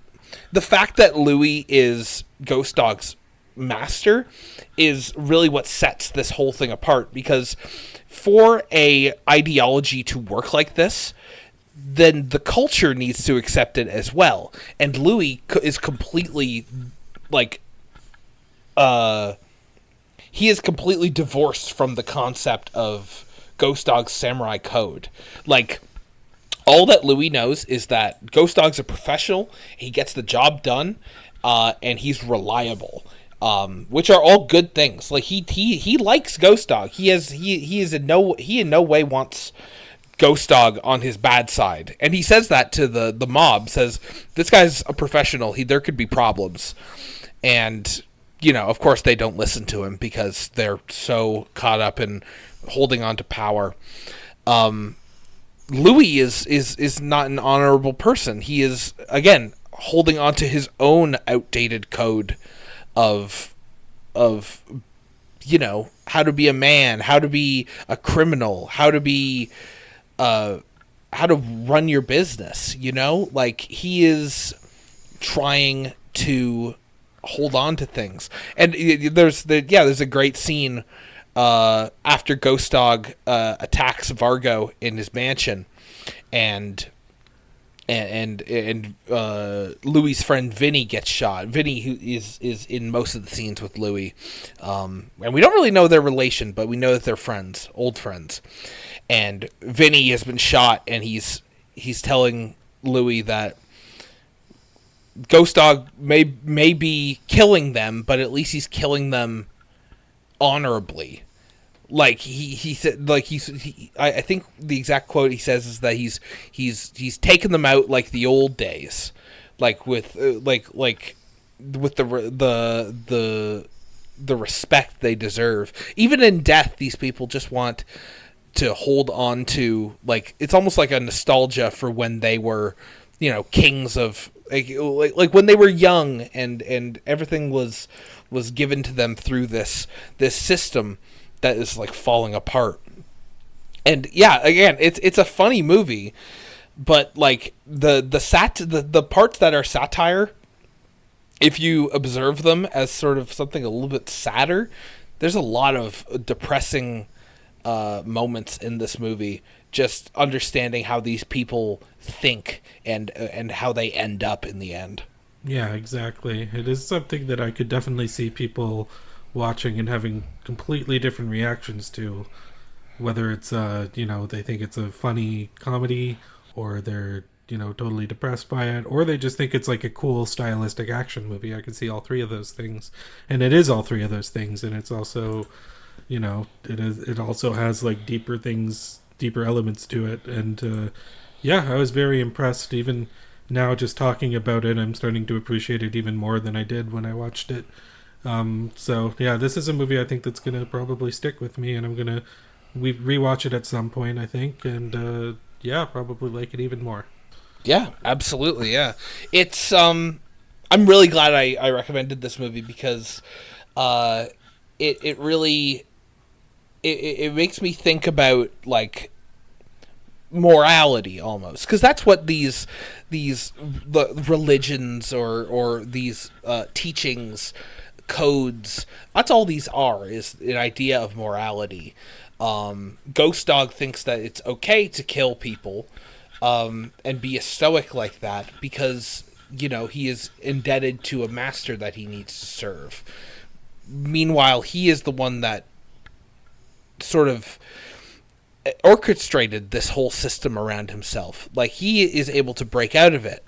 the fact that Louis is Ghost Dog's master is really what sets this whole thing apart, because for a ideology to work like this, then the culture needs to accept it as well. And Louis is completely like he is completely divorced from the concept of Ghost Dog's samurai code. Like, all that Louis knows is that Ghost Dog's a professional, he gets the job done, and he's reliable. Which are all good things. Like he likes Ghost Dog. He in no way wants Ghost Dog on his bad side, and he says that to the mob. Says this guy's a professional. There could be problems, and of course they don't listen to him because they're so caught up in holding on to power. Louis is not an honorable person. He is again holding on to his own outdated code of how to be a man, how to be a criminal, how to run your business. Like he is trying to hold on to things. And there's a great scene after Ghost Dog attacks Vargo in his mansion, and Louis' friend Vinny gets shot. Vinny, who is in most of the scenes with Louis, and we don't really know their relation, but we know that they're friends, old friends. And Vinny has been shot, and he's telling Louis that Ghost Dog may be killing them, but at least he's killing them honorably. Like he said, like I think the exact quote he says is that he's taken them out like the old days, like with with the respect they deserve. Even in death, these people just want to hold on to, like, it's almost like a nostalgia for when they were, kings of like when they were young and everything was given to them through this system. that is like falling apart. And yeah, again, it's a funny movie, but like the parts that are satire, if you observe them as sort of something a little bit sadder, there's a lot of depressing moments in this movie. Just understanding how these people think and how they end up in the end. Yeah, exactly. It is something that I could definitely see people watching and having completely different reactions to. Whether it's they think it's a funny comedy, or they're totally depressed by it, or they just think it's like a cool stylistic action movie. I can see all three of those things, and it is all three of those things, and it's also it also has like deeper elements to it. And yeah, I was very impressed. Even now, just talking about it, I'm starting to appreciate it even more than I did when I watched it. So yeah, this is a movie I think that's gonna probably stick with me, and I'm gonna rewatch it at some point, I think, and yeah, probably like it even more. Yeah, absolutely. Yeah, it's I'm really glad I recommended this movie because it really it makes me think about like morality almost, because that's what the religions or these teachings, codes, that's all these are, is an idea of morality. Ghost Dog thinks that it's okay to kill people, and be a stoic like that because he is indebted to a master that he needs to serve. Meanwhile, he is the one that sort of orchestrated this whole system around himself. Like, he is able to break out of it,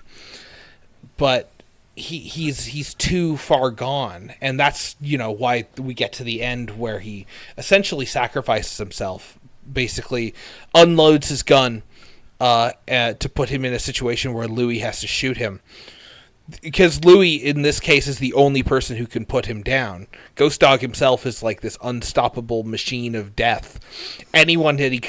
but he's too far gone, and that's why we get to the end where he essentially sacrifices himself, basically unloads his gun to put him in a situation where Louis has to shoot him, because Louis in this case is the only person who can put him down. Ghost Dog himself is like this unstoppable machine of death. Anyone that he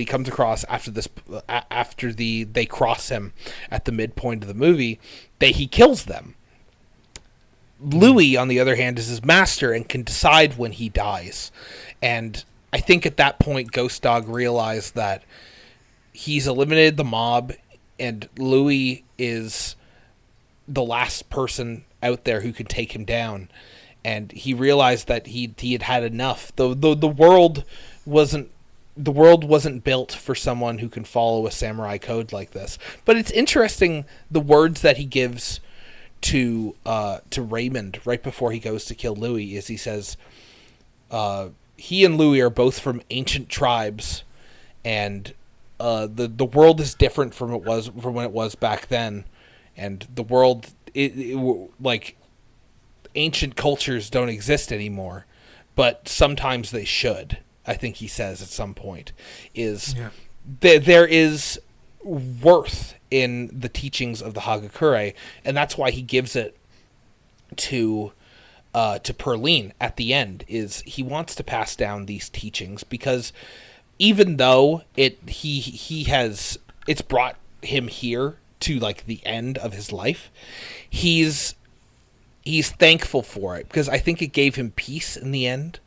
comes across after they cross him at the midpoint of the movie, he kills them. Louis, on the other hand, is his master and can decide when he dies. And I think at that point, Ghost Dog realized that he's eliminated the mob, and Louis is the last person out there who could take him down. And he realized that he had had enough. The world wasn't built for someone who can follow a samurai code like this. But it's interesting, the words that he gives to Raymond right before he goes to kill Louis is, he says, he and Louis are both from ancient tribes, and the world is different from when it was back then. And the world, like, ancient cultures don't exist anymore, but sometimes they should. I think he says at some point there is worth in the teachings of the Hagakure, and that's why he gives it to Perline at the end. Is he wants to pass down these teachings, because even though it's brought him here to like the end of his life, he's thankful for it, because I think it gave him peace in the end,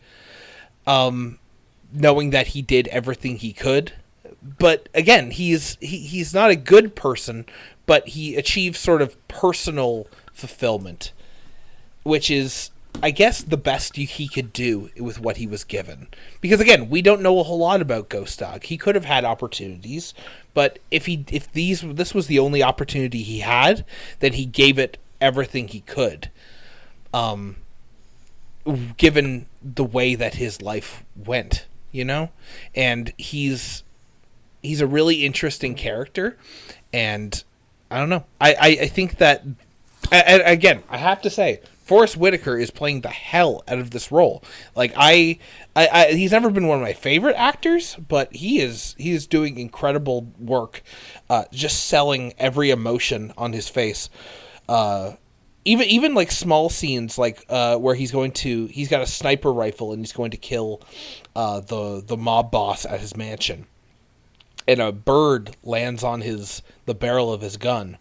knowing that he did everything he could. But again, he's not a good person, but he achieves sort of personal fulfillment, which is, I guess, the best he could do with what he was given. Because again, we don't know a whole lot about Ghost Dog. He could have had opportunities, but if this was the only opportunity he had, then he gave it everything he could. Given the way that his life went, and he's a really interesting character, and I don't know. I think that, again, I have to say, Forrest Whitaker is playing the hell out of this role. Like, he's never been one of my favorite actors, but he is doing incredible work, just selling every emotion on his face. Even like small scenes, like where he's got a sniper rifle and he's going to kill the mob boss at his mansion, and a bird lands on the barrel of his gun.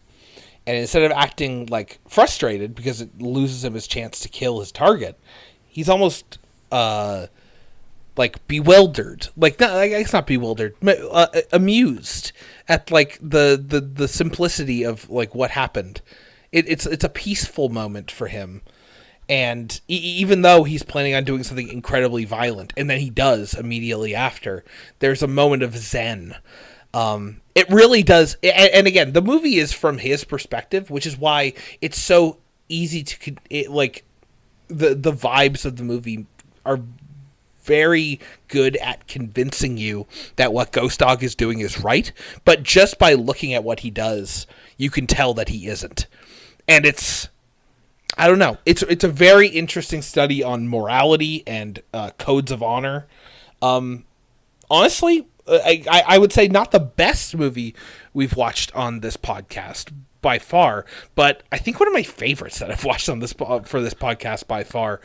And instead of acting like frustrated because it loses him his chance to kill his target, he's almost like bewildered, like not, I guess not bewildered, amused at like the simplicity of like what happened. It's a peaceful moment for him, and even though he's planning on doing something incredibly violent, and then he does immediately after, there's a moment of zen. It really does, and again, the movie is from his perspective, which is why it's so easy to like the vibes of the movie are very good at convincing you that what Ghost Dog is doing is right, but just by looking at what he does, you can tell that he isn't. And it's, I don't know, it's a very interesting study on morality and codes of honor. Honestly, I would say not the best movie we've watched on this podcast by far, but I think one of my favorites that I've watched on this for this podcast by far.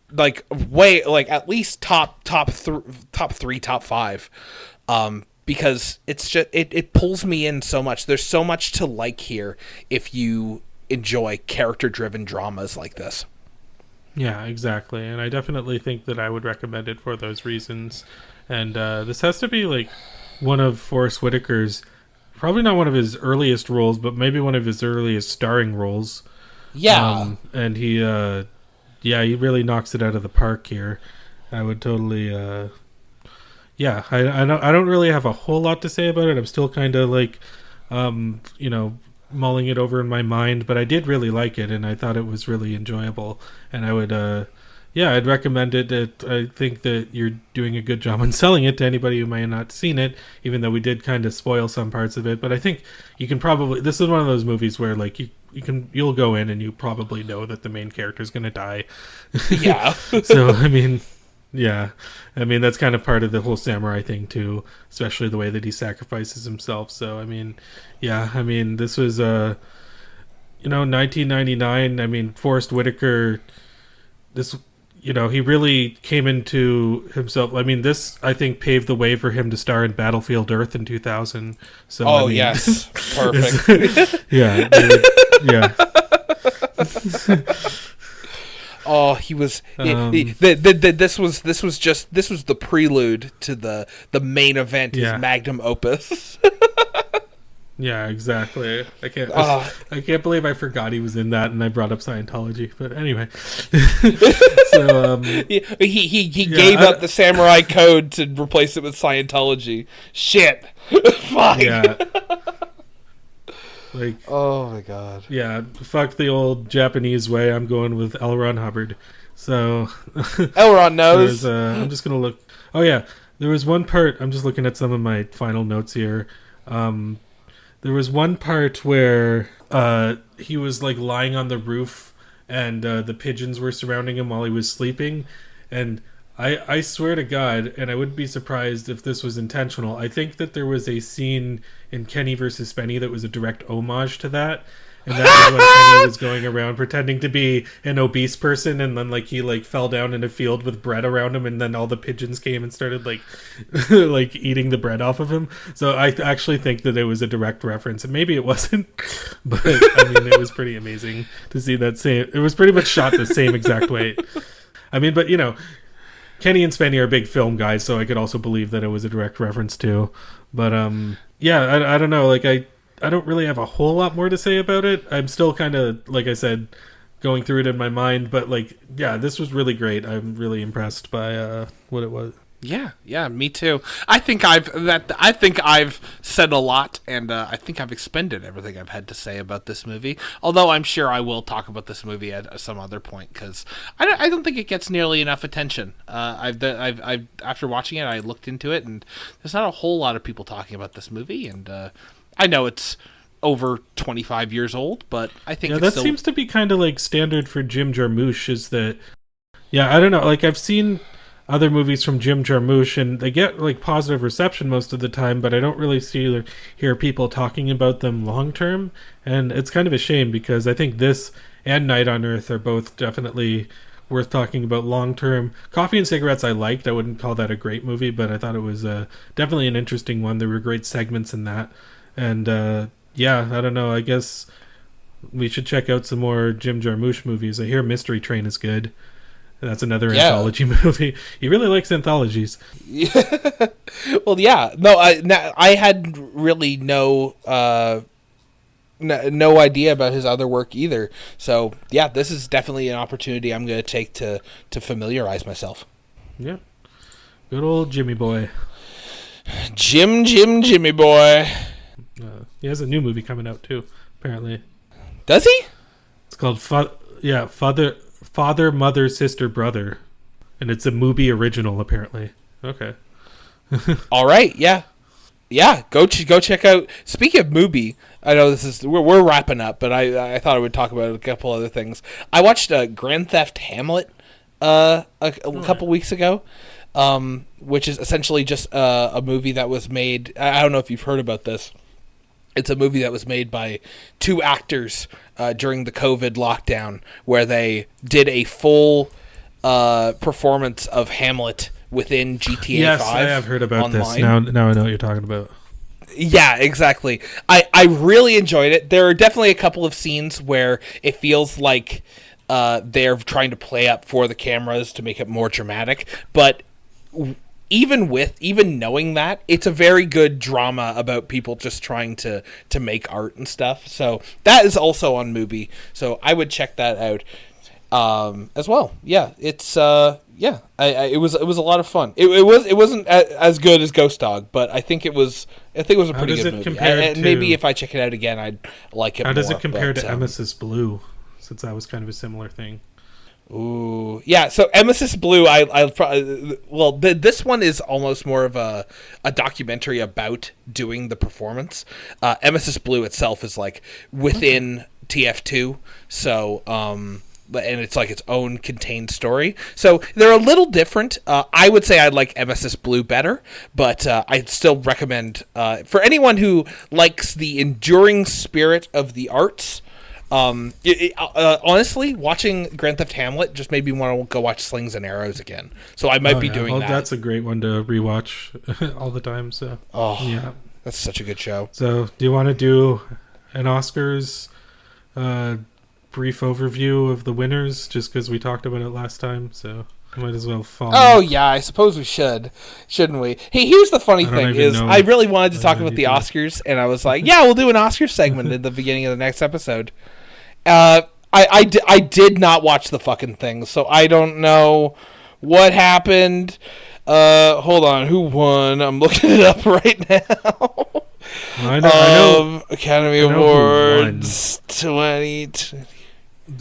Like way, like at least top three, top five, because it's just it pulls me in so much. There's so much to like here if you enjoy character driven dramas like this. Yeah, exactly, and I definitely think that I would recommend it for those reasons. And this has to be like one of Forrest Whitaker's, probably not one of his earliest roles, but maybe one of his earliest starring roles. Yeah, and he he really knocks it out of the park here. I would totally, I don't really have a whole lot to say about it. I'm still kind of like, mulling it over in my mind, but I did really like it, and I thought it was really enjoyable. And I would, I'd recommend it. I think that you're doing a good job on selling it to anybody who may have not seen it, even though we did kind of spoil some parts of it. But I think you can probably, this is one of those movies where like you'll go in and you probably know that the main character is going to die. yeah. So I mean, that's kind of part of the whole samurai thing too, especially the way that he sacrifices himself. So I mean, this was 1999. I mean, Forrest Whitaker, this, he really came into himself. I mean, this, I think, paved the way for him to star in Battlefield Earth in 2000. So, yes. Perfect. Yeah. Oh, he was. This was the prelude to the main event, his magnum opus. Yeah, exactly. I can't believe I forgot he was in that, and I brought up Scientology. But anyway, so he gave up the samurai code to replace it with Scientology. Shit. Fuck. Yeah. Like, oh my god. Yeah, fuck the old Japanese way. I'm going with L. Ron Hubbard. So L. Ron knows. I'm just gonna look. Oh yeah, there was one part. I'm just looking at some of my final notes here. There was one part where he was like lying on the roof, and the pigeons were surrounding him while he was sleeping, and I swear to God, and I wouldn't be surprised if this was intentional, I think that there was a scene in Kenny versus Spenny that was a direct homage to that. And that was when Kenny was going around pretending to be an obese person, and then like he like fell down in a field with bread around him, and then all the pigeons came and started like like eating the bread off of him. So I actually think that it was a direct reference, and maybe it wasn't, but I mean it was pretty amazing to see that same. It was pretty much shot the same exact way. I mean, but Kenny and Spenny are big film guys, so I could also believe that it was a direct reference too. But I don't know. Like I don't really have a whole lot more to say about it. I'm still kind of, like I said, going through it in my mind. But this was really great. I'm really impressed by what it was. Yeah, me too. I think I've said a lot, and I think I've expended everything I've had to say about this movie. Although I'm sure I will talk about this movie at some other point, because I don't think it gets nearly enough attention. I've after watching it, I looked into it, and there's not a whole lot of people talking about this movie, and I know it's over 25 years old, but I think that seems to be kind of like standard for Jim Jarmusch. Is that I don't know. Like I've seen other movies from Jim Jarmusch, and they get like positive reception most of the time, but I don't really hear people talking about them long term, and it's kind of a shame because I think this and Night on Earth are both definitely worth talking about long term. Coffee and Cigarettes I liked. I wouldn't call that a great movie, but I thought it was definitely an interesting one. There were great segments in that, and I don't know. I guess we should check out some more Jim Jarmusch movies. I hear Mystery Train is good. That's another Yeah. anthology movie. He really likes anthologies. Well, yeah. No, I had really no idea about his other work either. So yeah, this is definitely an opportunity I'm going to take to familiarize myself. Yeah. Good old Jimmy boy. Jimmy boy. He has a new movie coming out too, apparently. Does he? It's called Father, Mother, Sister, Brother. And it's a movie original, apparently. Okay. All right, yeah. Yeah, go check out. Speaking of movie, I know this is we're wrapping up, but I thought I would talk about a couple other things. I watched Grand Theft Hamlet a couple weeks ago, which is essentially just a movie that was made. I don't know if you've heard about this. It's a movie that was made by two actors during the COVID lockdown, where they did a full performance of Hamlet within GTA yes, 5. I have heard about online. this. Now I know what you're talking about. Yeah, exactly. I really enjoyed it. There are definitely a couple of scenes where it feels like they're trying to play up for the cameras to make it more dramatic, but even knowing that, it's a very good drama about people just trying to make art and stuff. So that is also on Mubi. So I would check that out as well. Yeah, it's it was a lot of fun. It wasn't as good as Ghost Dog, but I think it was a pretty good movie. And maybe if I check it out again, I'd like it more. How does it compare to Emesis Blue? Since that was kind of a similar thing. Ooh, yeah. So Emesis Blue, this one is almost more of a documentary about doing the performance. Emesis Blue itself is like within TF2, so and it's like its own contained story. So they're a little different. I would say I like Emesis Blue better, but I'd still recommend for anyone who likes the enduring spirit of the arts. Honestly, watching Grand Theft Hamlet just made me want to go watch Slings and Arrows again. So I might be doing that. That's a great one to rewatch all the time. So yeah, that's such a good show. So do you want to do an Oscars brief overview of the winners? Just because we talked about it last time, so might as well follow. Oh yeah, I suppose we should, shouldn't we? Hey, here's the funny thing is, I really wanted to talk about the Oscars, and I was like, yeah, we'll do an Oscars segment at the beginning of the next episode. I did not watch the fucking thing, so I don't know what happened. Hold on, who won? I'm looking it up right now. I know Academy Awards 2020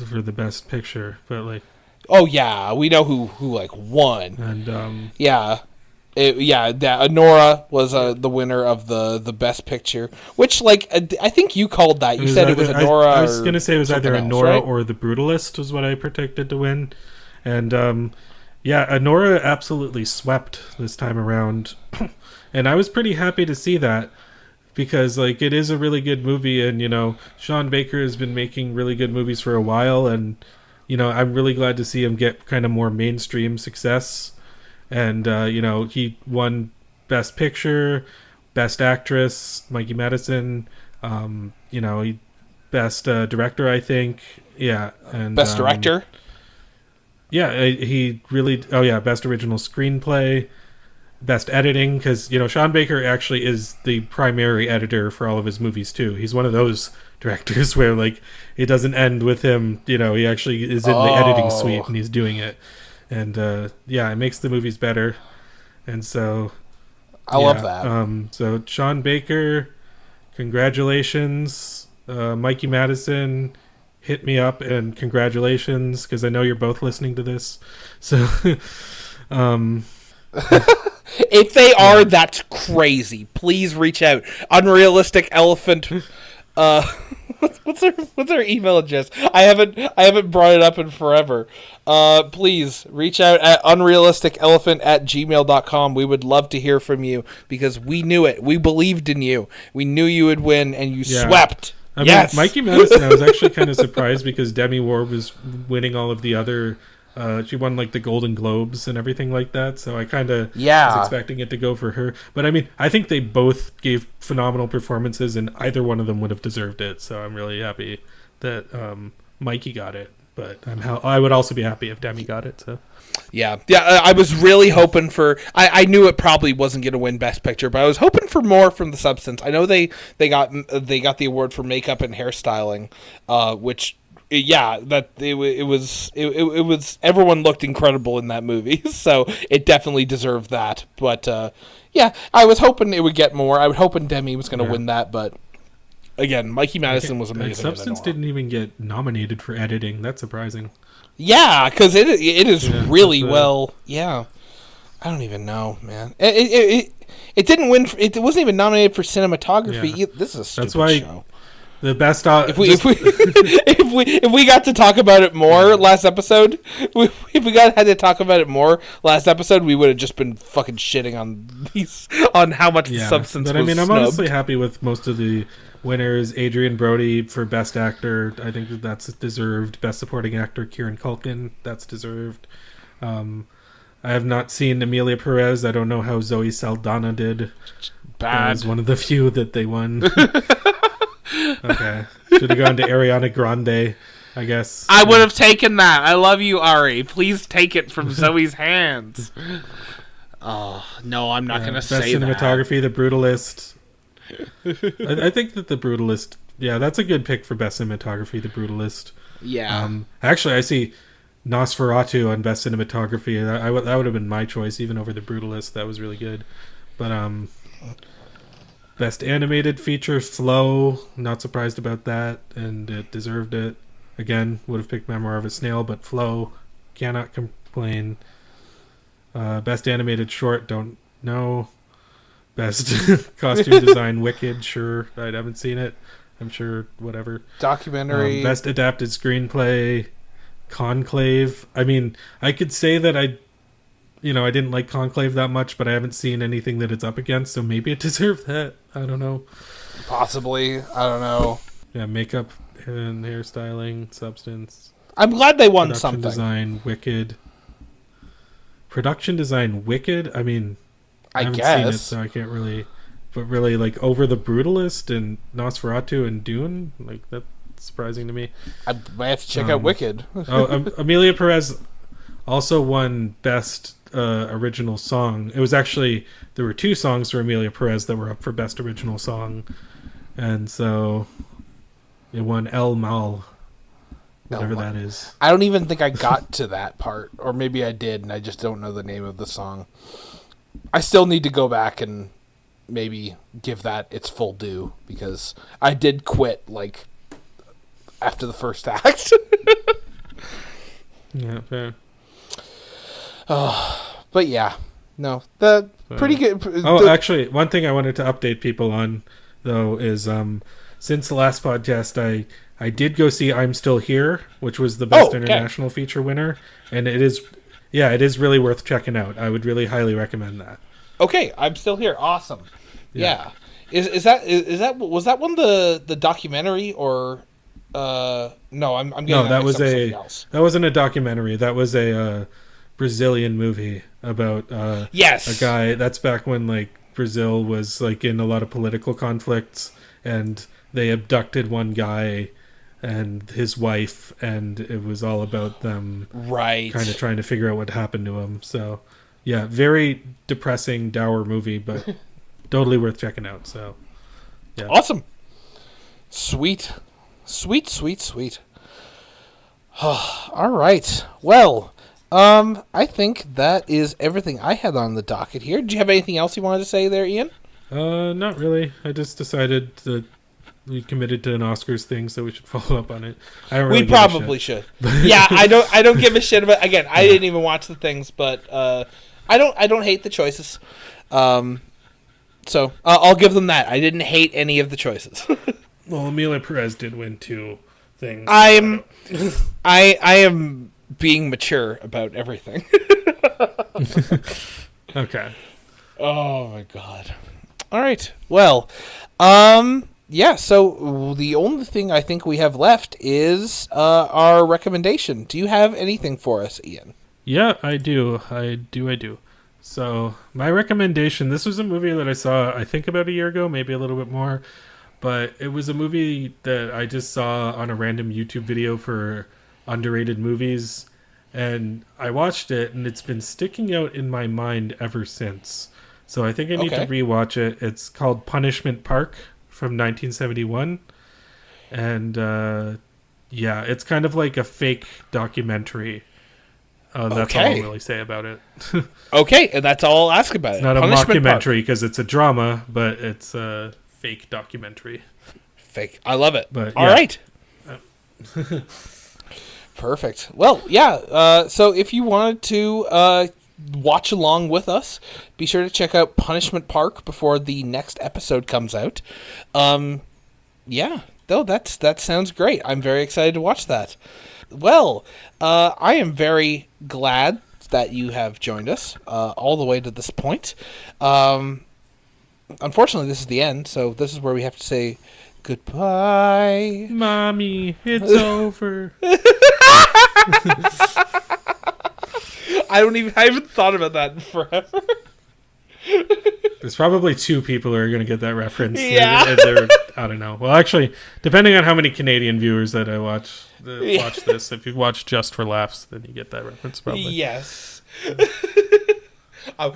for the best picture, but like. Oh yeah, we know who like won. And Nora was the winner of the best picture, which like I think you called that. You said it was Nora. I was gonna say it was either a Nora right? or The Brutalist was what I predicted to win, and Nora absolutely swept this time around, and I was pretty happy to see that. Because like it is a really good movie, and Sean Baker has been making really good movies for a while, and I'm really glad to see him get kind of more mainstream success. And he won Best Picture, Best Actress, Mikey Madison, Best Director, I think. Yeah, and Best Director. Yeah, he really. Oh yeah, Best Original Screenplay. Best editing, because Sean Baker actually is the primary editor for all of his movies too. He's one of those directors where like it doesn't end with him. He actually is in the editing suite and he's doing it, and it makes the movies better. And so I love that. So Sean Baker, congratulations. Mikey Madison, hit me up and congratulations, because I know you're both listening to this. So if they are, that's crazy. Please reach out. Unrealistic Elephant. What's her email address? I haven't brought it up in forever. Please reach out at unrealisticelephant@gmail.com. We would love to hear from you, because we knew it. We believed in you. We knew you would win, and you swept. I mean, Mikey Madison, I was actually kind of surprised, because Demi Moore was winning all of the other. She won like the Golden Globes and everything like that, so I kind of was expecting it to go for her. But I mean, I think they both gave phenomenal performances, and either one of them would have deserved it. So I'm really happy that Mikey got it. but I would also be happy if Demi got it. So Yeah. I was really hoping for. I knew it probably wasn't going to win Best Picture, but I was hoping for more from The Substance. I know they got the award for makeup and hairstyling, which. Yeah, that it was everyone looked incredible in that movie, so it definitely deserved that. But yeah, I was hoping it would get more. I was hoping Demi was going to win that, but again, Mikey Madison was amazing. Substance didn't even get nominated for editing. That's surprising. Yeah, because it is really well. Yeah, I don't even know, man. It didn't win. It wasn't even nominated for cinematography. Yeah. This is a stupid show. The best if we got to talk about it more last episode, if we had to talk about it more last episode, we would have just been fucking shitting on how much the Substance. But was I'm snubbed. honestly happy with most of the winners. Adrian Brody for Best Actor, I think that's deserved. Best Supporting Actor, Kieran Culkin, that's deserved. I have not seen Emilia Perez. I don't know how Zoe Saldana did. That was one of the few that they won. Okay. Should have gone to Ariana Grande, I guess. I would have taken that. I love you, Ari. Please take it from Zoe's hands. Oh, no, I'm not going to say that. Best Cinematography, The Brutalist. I think that The Brutalist, that's a good pick for Best Cinematography, The Brutalist. Yeah. Actually, I see Nosferatu on Best Cinematography. That would have been my choice, even over The Brutalist. That was really good. But, Best Animated Feature, Flow. Not surprised about that, and it deserved it. Again, would have picked Memoir of a Snail, but Flow, cannot complain. Best Animated Short, don't know. Best Costume Design, Wicked, sure. I haven't seen it. I'm sure, whatever. Documentary. Best Adapted Screenplay, Conclave. I mean, I could say that I didn't like Conclave that much, but I haven't seen anything that it's up against, so maybe it deserved that. I don't know. Possibly. I don't know. Yeah, makeup and hairstyling, Substance. I'm glad they won Production something. Production design, Wicked. I mean, I haven't seen it, so I can't really. But really, like, over The Brutalist and Nosferatu and Dune, like, that's surprising to me. I might have to check out Wicked. Emilia Perez also won Best Original Song. It was actually, there were two songs for Emilia Perez that were up for Best Original Song, and so it won El Mal, whatever that is. I don't even think I got to that part, or maybe I did, and I just don't know the name of the song. I still need to go back and maybe give that its full due, because I did quit, like, after the first act. Yeah, fair. But yeah, no, pretty good. Actually, one thing I wanted to update people on, though, is since the last podcast, I did go see I'm Still Here, which was the Best International Feature winner, and it is really worth checking out. I would really highly recommend that. Okay, I'm Still Here. Awesome. Yeah. Was that one the documentary or? No, I'm getting that was something else. That wasn't a documentary. That was a Brazilian movie about a guy. That's back when, like, Brazil was, like, in a lot of political conflicts, and they abducted one guy and his wife, and it was all about them kind of trying to figure out what happened to him. So yeah, very depressing, dour movie, but totally worth checking out. So yeah. Awesome. Sweet. All right. Well, I think that is everything I had on the docket here. Do you have anything else you wanted to say there, Ian? Not really. I just decided that we committed to an Oscars thing, so we should follow up on it. I don't really we probably should. Yeah, I don't give a shit about. Again, I didn't even watch the things, but I don't hate the choices. So I'll give them that. I didn't hate any of the choices. Well, Emilia Perez did win two things. I am being mature about everything. Okay. Oh my god. All right. Well, yeah, so the only thing I think we have left is our recommendation. Do you have anything for us, Ian? Yeah, I do. I do. So, my recommendation, this was a movie that I saw, I think, about a year ago, maybe a little bit more, but it was a movie that I just saw on a random YouTube video for underrated movies. And I watched it, and it's been sticking out in my mind ever since. So I think I need to rewatch it. It's called Punishment Park from 1971. And yeah, it's kind of like a fake documentary. That's all I'll really say about it. Okay, and that's all I'll ask about it. It's not a mockumentary because it's a drama, but it's a fake documentary. Fake. I love it. But, all right. Perfect. Well, yeah. So if you wanted to watch along with us, be sure to check out Punishment Park before the next episode comes out. Yeah. No, that sounds great. I'm very excited to watch that. Well, I am very glad that you have joined us all the way to this point. Unfortunately, this is the end, so this is where we have to say goodbye. Mommy, it's over. I haven't thought about that in forever. There's probably 2 people who are going to get that reference. Yeah. I don't know. Well, actually, depending on how many Canadian viewers that I watch this, if you watch just for laughs, then you get that reference probably. Yes. I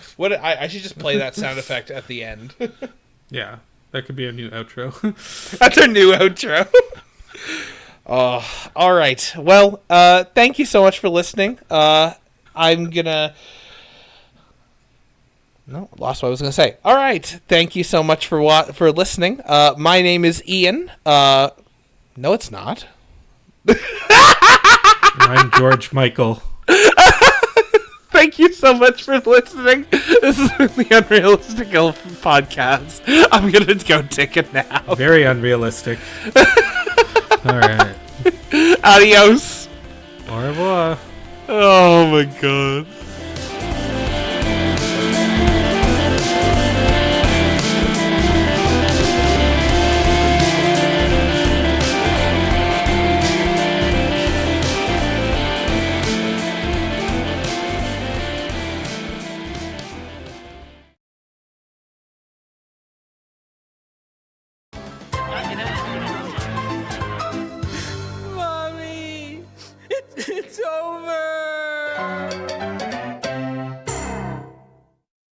should just play that sound effect at the end. Yeah, that could be a new outro. That's our new outro. Oh, all right. Well, thank you so much for listening. I'm gonna. No, lost what I was going to say. All right. Thank you so much for listening. My name is Ian. No, it's not. I'm George Michael. Thank you so much for listening. This is the Unrealistic podcast. I'm going to go take a nap. Very unrealistic. All right. Adios. Au revoir. Oh, my God.